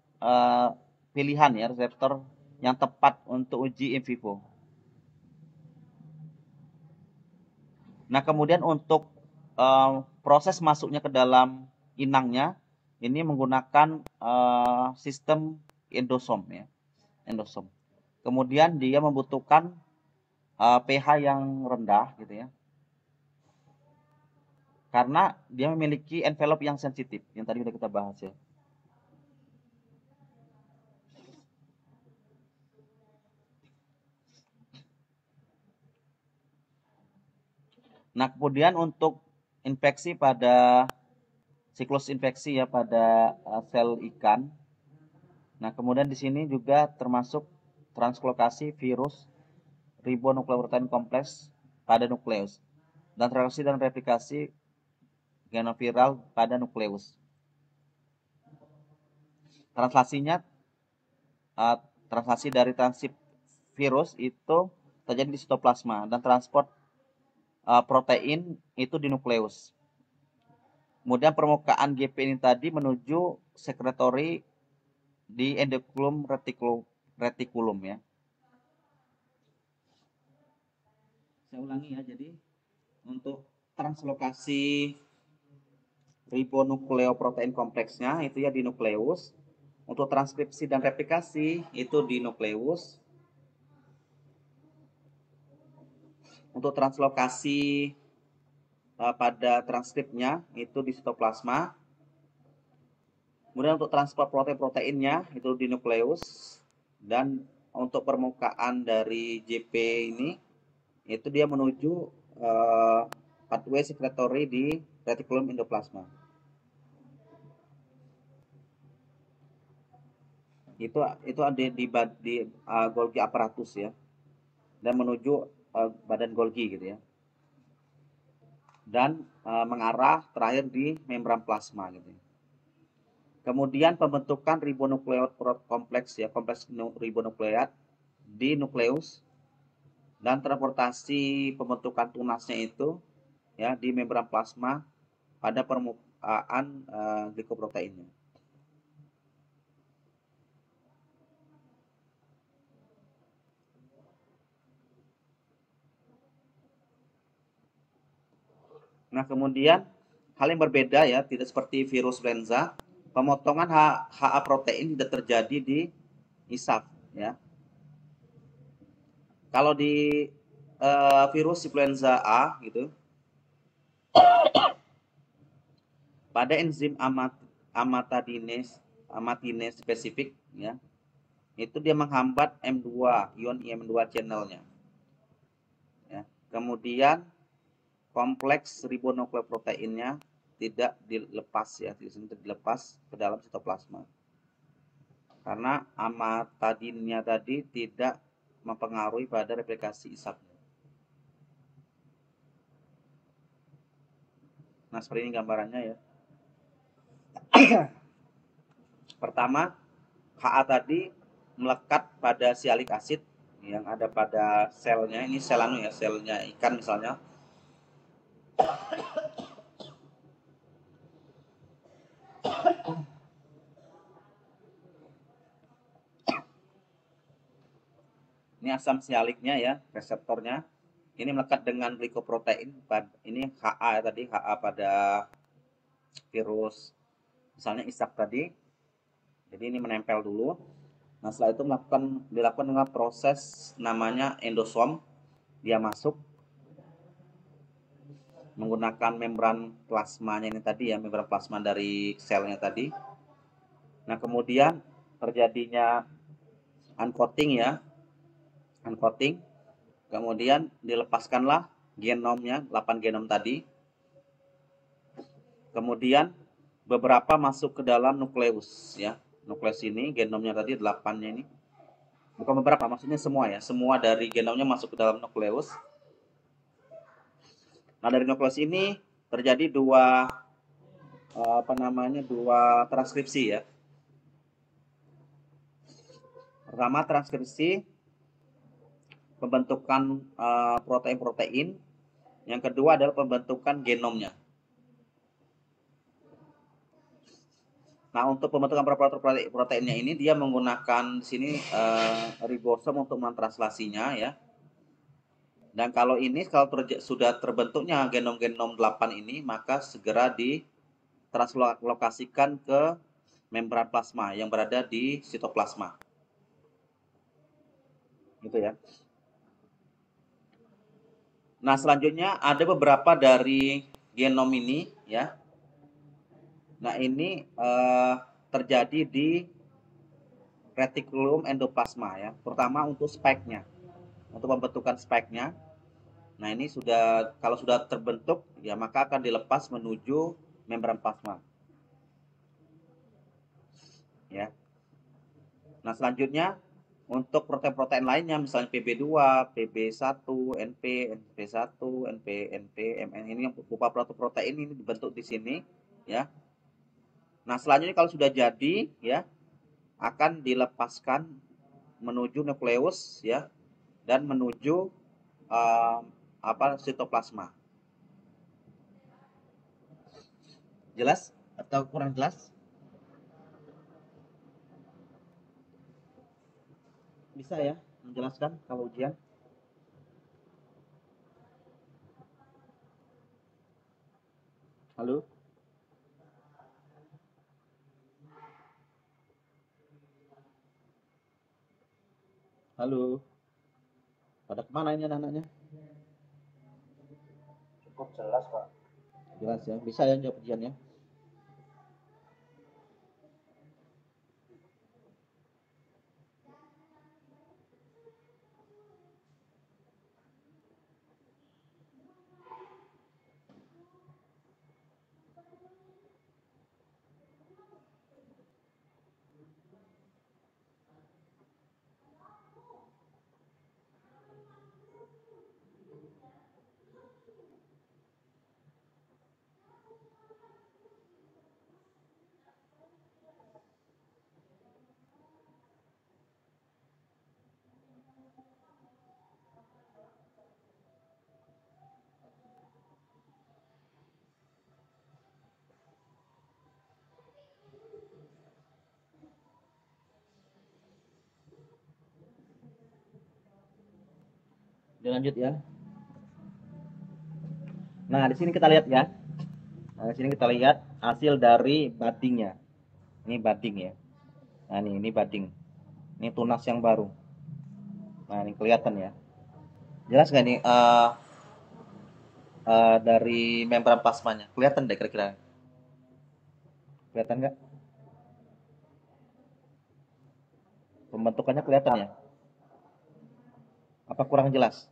pilihan, ya, reseptor yang tepat untuk uji in vivo. Nah, kemudian untuk proses masuknya ke dalam inangnya ini menggunakan sistem endosom, ya, endosom. Kemudian dia membutuhkan pH yang rendah, gitu, ya, karena dia memiliki envelope yang sensitif yang tadi sudah kita bahas, ya. Nah, kemudian untuk infeksi pada siklus infeksi, ya, pada sel ikan. Nah, kemudian di sini juga termasuk translokasi virus ribonukleoprotein kompleks pada nukleus dan translokasi dan replikasi genoviral pada nukleus. Translasinya translasi dari transip virus itu terjadi di sitoplasma dan transport protein itu di nukleus. Kemudian permukaan GP ini tadi menuju sekretori di endokulum retikulum, ya. Saya ulangi, ya. Jadi untuk translokasi ribonukleoprotein kompleksnya itu, ya, di nukleus. Untuk transkripsi dan replikasi itu di nukleus. Untuk translokasi pada transkripnya itu di sitoplasma. Kemudian untuk transport protein-proteinnya itu di nukleus. Dan untuk permukaan dari JP ini itu dia menuju pathway secretory di reticulum endoplasma. Itu ada di Golgi apparatus ya, dan menuju badan Golgi gitu ya, dan mengarah terakhir di membran plasma gitu ya. Kemudian pembentukan ribonukleot kompleks ya, kompleks ribonukleat di nukleus, dan transportasi pembentukan tunasnya itu ya di membran plasma pada permukaan glikoproteinnya. Nah, kemudian hal yang berbeda ya, tidak seperti virus influenza, pemotongan HA protein tidak terjadi di ISAP ya. Kalau di virus influenza A gitu, pada enzim amatinase spesifik ya, itu dia menghambat M2, ion M2 channelnya. Ya. Kemudian kompleks ribonukleoproteinnya tidak dilepas ya, tidak dilepas ke dalam sitoplasma. Karena amatadinnya tadi tidak mempengaruhi pada replikasi ISAP-nya. Nah, seperti ini gambarannya ya. Pertama, HA tadi melekat pada sialic acid yang ada pada selnya. Ini sel ya, selnya ikan misalnya. Ini asam sialiknya ya, reseptornya. Ini melekat dengan glikoprotein. Ini HA tadi, HA pada virus misalnya ISAP tadi. Jadi ini menempel dulu. Nah, setelah itu dilakukan dengan proses namanya endosom. Dia masuk menggunakan membran plasmanya ini tadi ya, membran plasma dari selnya tadi. Nah, kemudian terjadinya uncoating ya, uncoating. Kemudian dilepaskanlah genomnya, 8 genom tadi. Kemudian beberapa masuk ke dalam nukleus ya. Nukleus ini genomnya tadi 8-nya ini. Bukan beberapa, maksudnya semua ya. Semua dari genomnya masuk ke dalam nukleus. Nah, dari nukleus ini terjadi dua transkripsi ya. Pertama, transkripsi pembentukan protein-protein. Yang kedua adalah pembentukan genomnya. Nah, untuk pembentukan proteinnya ini dia menggunakan di sini ribosom untuk mentranslasinya ya. Dan kalau sudah terbentuknya genom-genom 8 ini, maka segera ditranslokasikan ke membran plasma yang berada di sitoplasma. Gitu ya. Nah, selanjutnya ada beberapa dari genom ini ya. Nah, ini terjadi di reticulum endoplasma ya, terutama untuk spike-nya. Untuk pembentukan spike-nya. Nah, ini kalau sudah terbentuk ya, maka akan dilepas menuju membran plasma. Ya. Nah, selanjutnya untuk protein-protein lainnya misalnya PB2, PB1, NP, NP1, NP, NP, MN ini yang berupa protein ini dibentuk di sini ya. Nah, selanjutnya kalau sudah jadi ya, akan dilepaskan menuju nukleus ya, dan menuju sitoplasma. Jelas atau kurang jelas? Bisa ya menjelaskan kalau ujian? Halo? Halo? Pada kemana ini anak-anaknya?
Cukup jelas, Pak.
Jelas ya, bisa ya jawab ujian ya? lanjut ya. Nah, di sini kita lihat ya. Nah, di sini kita lihat hasil dari buddingnya. Ini budding ya. Nah, ini budding. Ini tunas yang baru. Nah, ini kelihatan ya. Jelas nggak nih dari membran plasmanya? Kelihatan deh kira-kira. Kelihatan nggak? Pembentukannya kelihatan ya? Apa kurang jelas?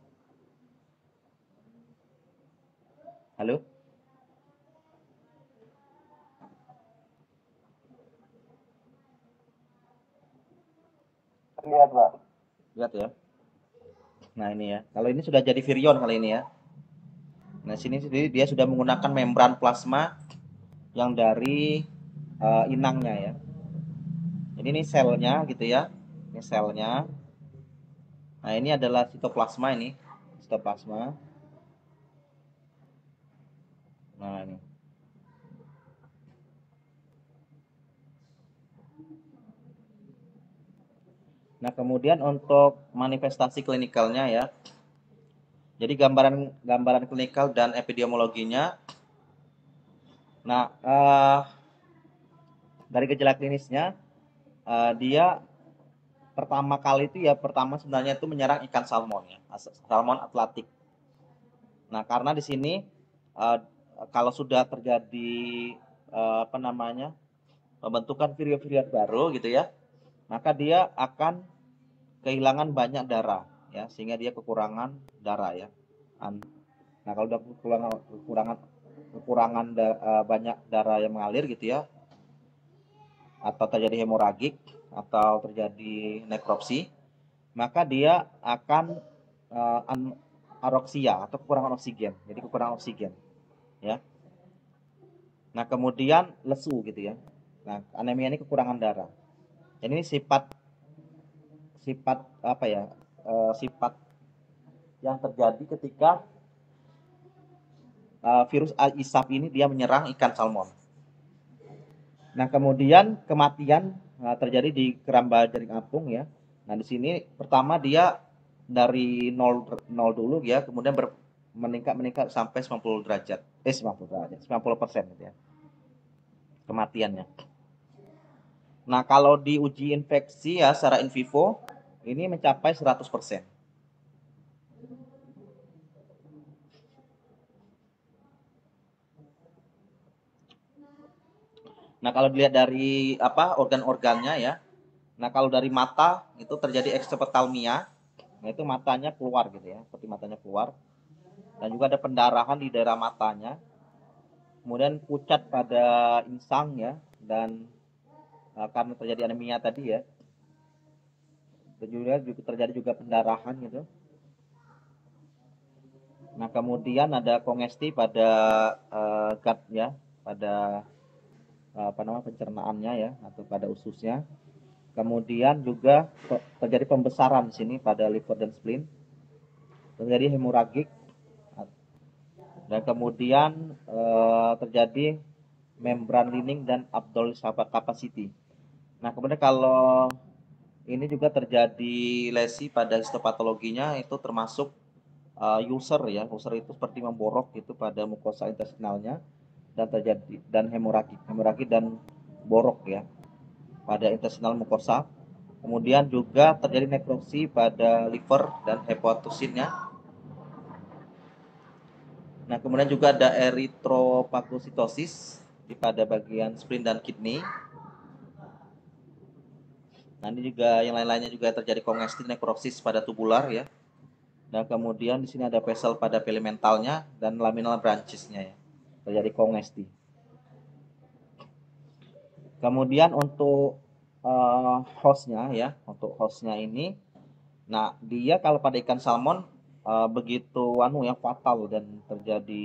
Halo?
Lihat, Pak.
Lihat ya. Nah, ini ya. Kalau ini sudah jadi virion kali ini ya. Nah, sini dia sudah menggunakan membran plasma yang dari inangnya ya. Jadi ini selnya gitu ya. Ini selnya. Nah, ini adalah sitoplasma ini. Sitoplasma. Nah, ini. Nah, kemudian untuk manifestasi klinikalnya ya. Jadi gambaran klinikal dan epidemiologinya. Nah, dari gejala klinisnya dia pertama kali itu ya sebenarnya itu menyerang ikan salmon ya, salmon atlantik. Nah, karena di sini kalau sudah terjadi pembentukan virion-virion baru gitu ya, maka dia akan kehilangan banyak darah ya, sehingga dia kekurangan darah ya. Nah, kalau udah kekurangan banyak darah yang mengalir gitu ya, atau terjadi hemoragik atau terjadi nekropsi, maka dia akan aroksia atau kekurangan oksigen. Jadi kekurangan oksigen ya. Nah, kemudian lesu gitu ya. Nah, anemia ini kekurangan darah. Dan ini sifat apa ya? Sifat yang terjadi ketika virus ISAP ini dia menyerang ikan salmon. Nah, kemudian kematian terjadi di keramba jaring apung ya. Nah, di sini pertama dia dari 0 dulu ya, kemudian meningkat sampai 90 derajat. 90 derajat, 90% gitu ya. Kematiannya. Nah, kalau diuji infeksi ya secara in vivo ini mencapai 100%. Nah, kalau dilihat dari organ-organnya ya. Nah, kalau dari mata itu terjadi eksopetalmia. Nah, itu matanya keluar gitu ya, seperti matanya keluar. Dan juga ada pendarahan di daerah matanya. Kemudian pucat pada insang ya, dan karena terjadi anemia tadi ya. Dan juga terjadi juga pendarahan gitu. Nah, kemudian ada kongesti pada gut ya, pada pencernaannya ya, atau pada ususnya. Kemudian juga terjadi pembesaran di sini pada liver dan spleen. Terjadi hemoragik dan kemudian terjadi membran lining dan abdominal capacity. Nah, kemudian kalau ini juga terjadi lesi pada histopatologinya itu termasuk ulcer ya. Ulcer itu seperti memborok gitu pada mukosa intestinalnya dan terjadi hemoragik dan borok ya pada intestinal mukosa. Kemudian juga terjadi nekrosi pada liver dan hepatosinnya. Nah, kemudian juga ada eritropagositosis pada bagian spleen dan kidney. Nah, ini juga yang lain-lainnya juga terjadi kongesti nekrosis pada tubular ya. Dan kemudian di sini ada vessel pada pelimentalnya dan laminal branchesnya ya. Terjadi kongesti. Kemudian untuk hostnya ya, untuk hostnya ini, nah dia kalau pada ikan salmon begitu yang fatal dan terjadi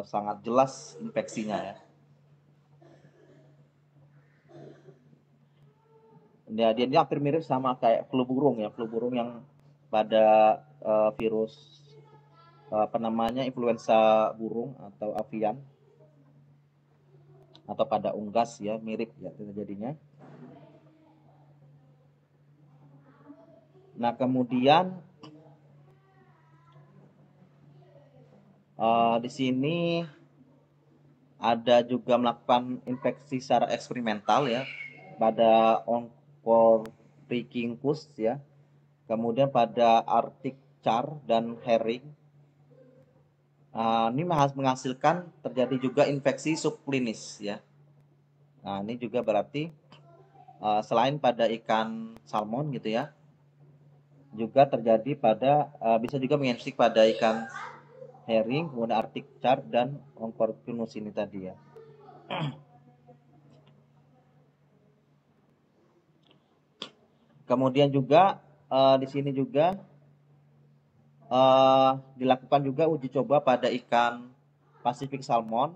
sangat jelas infeksinya ya. Dia hampir mirip sama kayak flu burung ya, flu burung yang pada virus influenza burung atau avian atau pada unggas ya, mirip ya terjadinya. Nah, kemudian Di sini ada juga melakukan infeksi secara eksperimental ya pada Oncorhynchus ya, kemudian pada Arctic char dan herring. Ini menghasilkan terjadi juga infeksi subklinis ya. Nah, ini juga berarti selain pada ikan salmon gitu ya, juga terjadi pada bisa juga menginfeksi pada ikan herring, kemudian Arctic char dan Oncorhynchus ini tadi ya. Kemudian juga di sini juga dilakukan juga uji coba pada ikan Pacific salmon,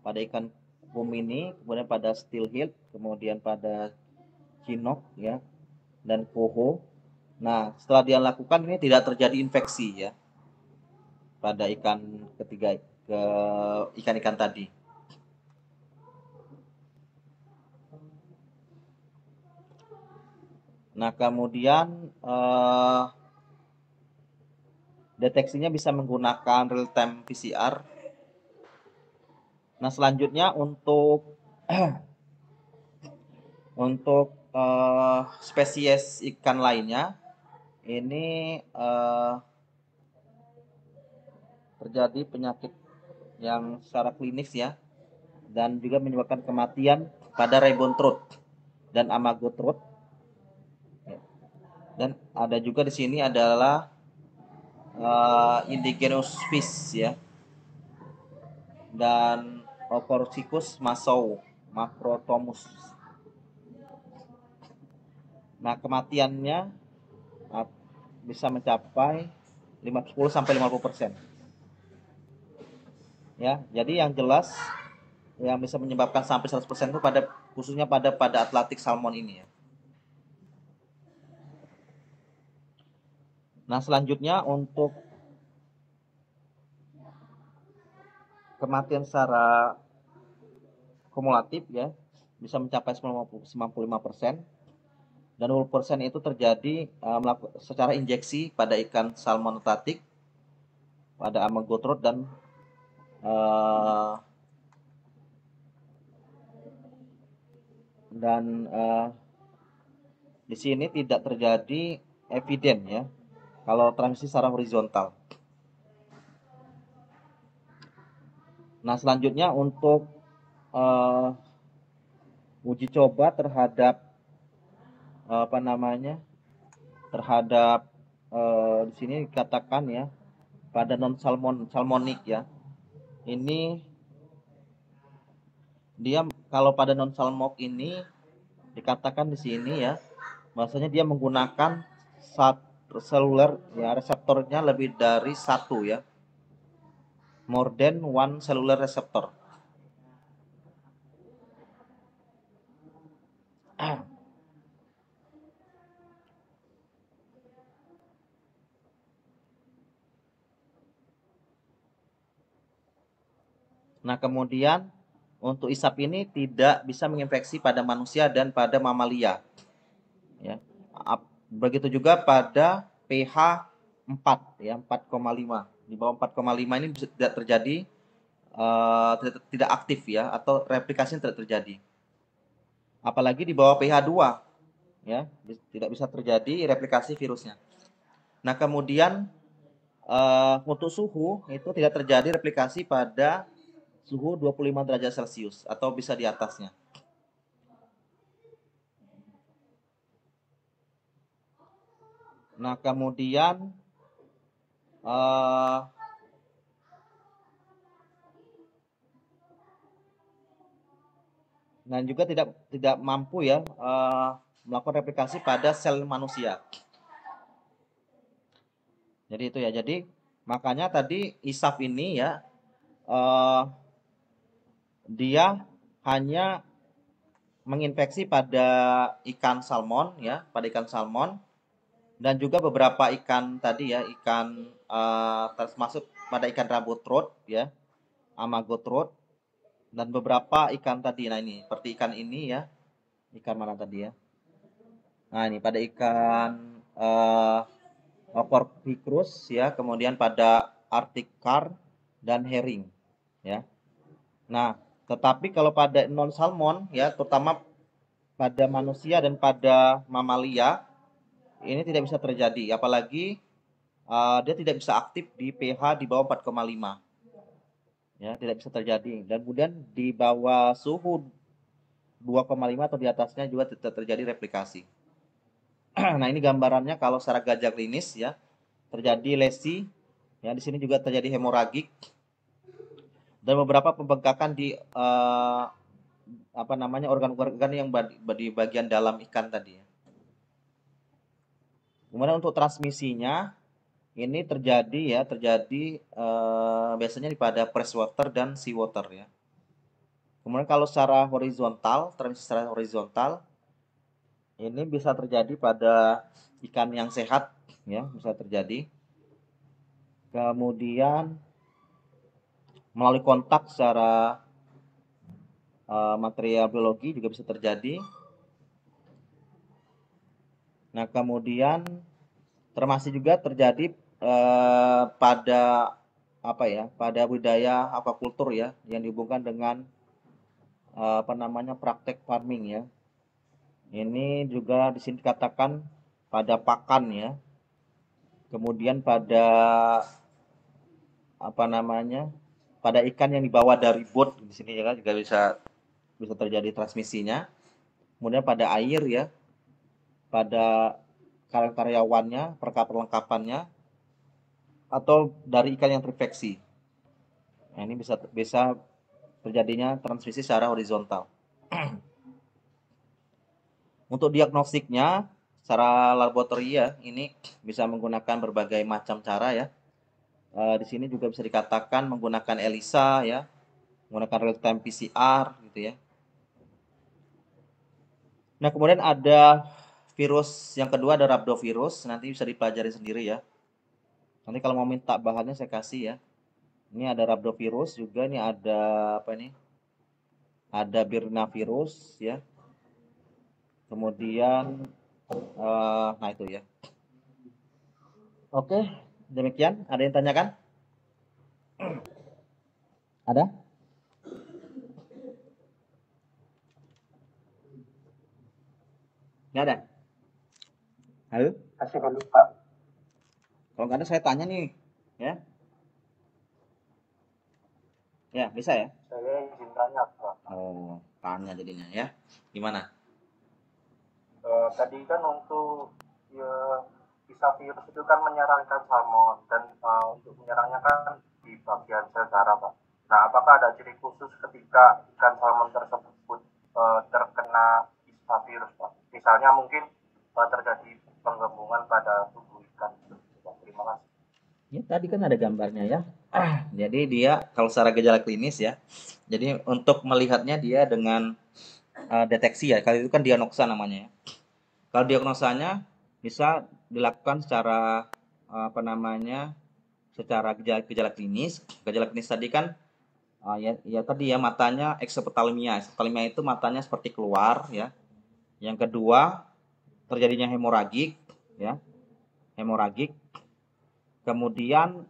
pada ikan Bumini, kemudian pada steelhead, kemudian pada Chinook ya, dan Coho. Nah, setelah dia lakukan ini tidak terjadi infeksi ya pada ikan ketiga ke ikan-ikan tadi. Nah, kemudian deteksinya bisa menggunakan real time PCR. Nah, selanjutnya untuk spesies ikan lainnya ini terjadi penyakit yang secara klinis ya, dan juga menyebabkan kematian pada ribbon throat dan amago throat. Dan ada juga di sini adalah indigenous fish ya, dan Ocorhynchus massow macrotomus. Nah, kematiannya bisa mencapai 10 sampai 50%. Ya, jadi yang jelas yang bisa menyebabkan sampai 100% itu khususnya pada Atlantic salmon ini ya. Nah, selanjutnya untuk kematian secara kumulatif ya bisa mencapai 95%, dan 20% itu terjadi secara injeksi pada ikan salmon Atlantic, pada amago trout, dan di sini tidak terjadi eviden ya kalau transmisi secara horizontal. Nah, selanjutnya untuk uji coba terhadap terhadap di sini dikatakan ya pada non salmonik ya. Ini dia kalau pada non salmon ini dikatakan di sini ya, bahwasanya dia menggunakan seluler ya, reseptornya lebih dari satu ya, more than one cellular receptor. Nah, kemudian untuk isap ini tidak bisa menginfeksi pada manusia dan pada mamalia ya. Begitu juga pada pH 4 ya, 4,5. Di bawah 4,5 ini tidak terjadi tidak aktif ya, atau replikasi tidak terjadi. Apalagi di bawah pH 2 ya, tidak bisa terjadi replikasi virusnya. Nah, kemudian untuk suhu itu tidak terjadi replikasi pada suhu 25 derajat Celcius atau bisa di atasnya. Nah, kemudian dan juga tidak mampu ya melakukan replikasi pada sel manusia. Jadi itu ya. Jadi makanya tadi ISAF ini ya dia hanya menginfeksi pada ikan salmon ya, pada ikan salmon, dan juga beberapa ikan tadi ya, ikan termasuk pada ikan rambut throat ya, amago throat, dan beberapa ikan tadi. Nah, ini seperti ikan ini ya, ikan mana tadi ya? Nah, ini pada ikan Ocorhynchus ya, kemudian pada Arctic char dan herring, ya. Nah, tetapi kalau pada non salmon, ya, terutama pada manusia dan pada mamalia, ini tidak bisa terjadi, apalagi dia tidak bisa aktif di pH di bawah 4,5, ya, tidak bisa terjadi. Dan kemudian di bawah suhu 2,5 atau di atasnya juga tidak terjadi replikasi. Nah, ini gambarannya kalau secara gajah klinis, ya, terjadi lesi, ya, di sini juga terjadi hemoragik dan beberapa pembengkakan di organ-organ yang di bagian dalam ikan tadi, ya. Kemudian untuk transmisinya ini terjadi biasanya pada freshwater dan seawater, ya. Kemudian kalau secara horizontal, transmisi secara horizontal ini bisa terjadi pada ikan yang sehat, ya, bisa terjadi. Kemudian melalui kontak secara material biologi juga bisa terjadi. Nah, kemudian termasuk juga terjadi pada pada budaya aquacultur, ya, yang dihubungkan dengan praktek farming, ya. Ini juga di sini dikatakan pada pakan, ya. Kemudian pada pada ikan yang dibawa dari boat di sini, ya, juga bisa terjadi transmisinya. Kemudian pada air, ya, pada karyawannya, perlengkapannya, atau dari ikan yang terinfeksi. Nah, ini bisa terjadinya transmisi secara horizontal. Untuk diagnostiknya secara laboratorium, ya, ini bisa menggunakan berbagai macam cara, ya. Di sini juga bisa dikatakan menggunakan ELISA, ya, menggunakan real time PCR, gitu, ya. Nah, kemudian ada virus yang kedua, ada rhabdovirus, nanti bisa dipelajari sendiri, ya. Nanti kalau mau minta bahannya saya kasih, ya. Ini ada rhabdovirus juga, ini ada ada virus, ya. Kemudian nah itu, ya. Oke, demikian. Ada yang tanyakan? Ada? Nggak ada? Halo?
Masih belum, Pak.
Kalau nggak ada saya tanya nih, ya. Ya, bisa, ya?
Saya izin tanya, Pak.
Oh, tanya jadinya, ya. Gimana?
Tadi kan untuk ya, bisa virus itu kan menyerang ikan salmon dan untuk menyerangnya kan di bagian sel darah, Pak. Nah, apakah ada ciri khusus ketika ikan salmon tersebut terkena bisa virus, Pak? Misalnya mungkin terjadi penggembungan pada tubuh ikan. Terima kasih.
Ya, tadi kan ada gambarnya, ya. Jadi dia kalau secara gejala klinis, ya. Jadi untuk melihatnya dia dengan deteksi, ya. Kali itu kan diagnosa namanya, ya. Kalau diagnosanya bisa dilakukan secara secara gejala klinis. Gejala klinis tadi kan tadi, ya, matanya eksoptalmia. Eksoptalmia itu matanya seperti keluar, ya. Yang kedua terjadinya hemoragik, ya. Hemoragik. Kemudian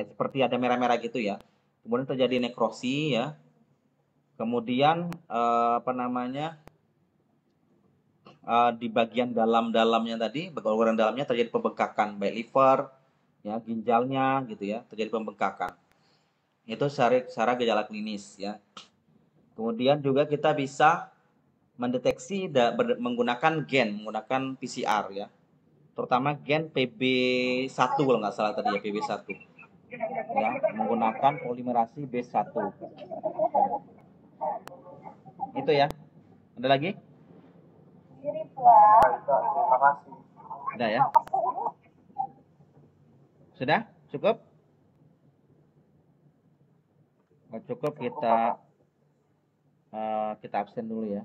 seperti ada merah-merah gitu, ya. Kemudian terjadi nekrosi, ya. Kemudian di bagian dalamnya tadi, bagian dalamnya terjadi pembengkakan, baik liver, ya, ginjalnya, gitu, ya, terjadi pembengkakan. Itu secara gejala klinis, ya. Kemudian juga kita bisa mendeteksi menggunakan menggunakan PCR, ya. Terutama gen PB1 kalau nggak salah tadi, ya, PB1. Ya, menggunakan polimerasi B1. Itu, ya. Ada lagi?
Baik, Pak. Terima kasih.
Sudah, ya? Sudah? Cukup? Kalau cukup kita absen dulu, ya.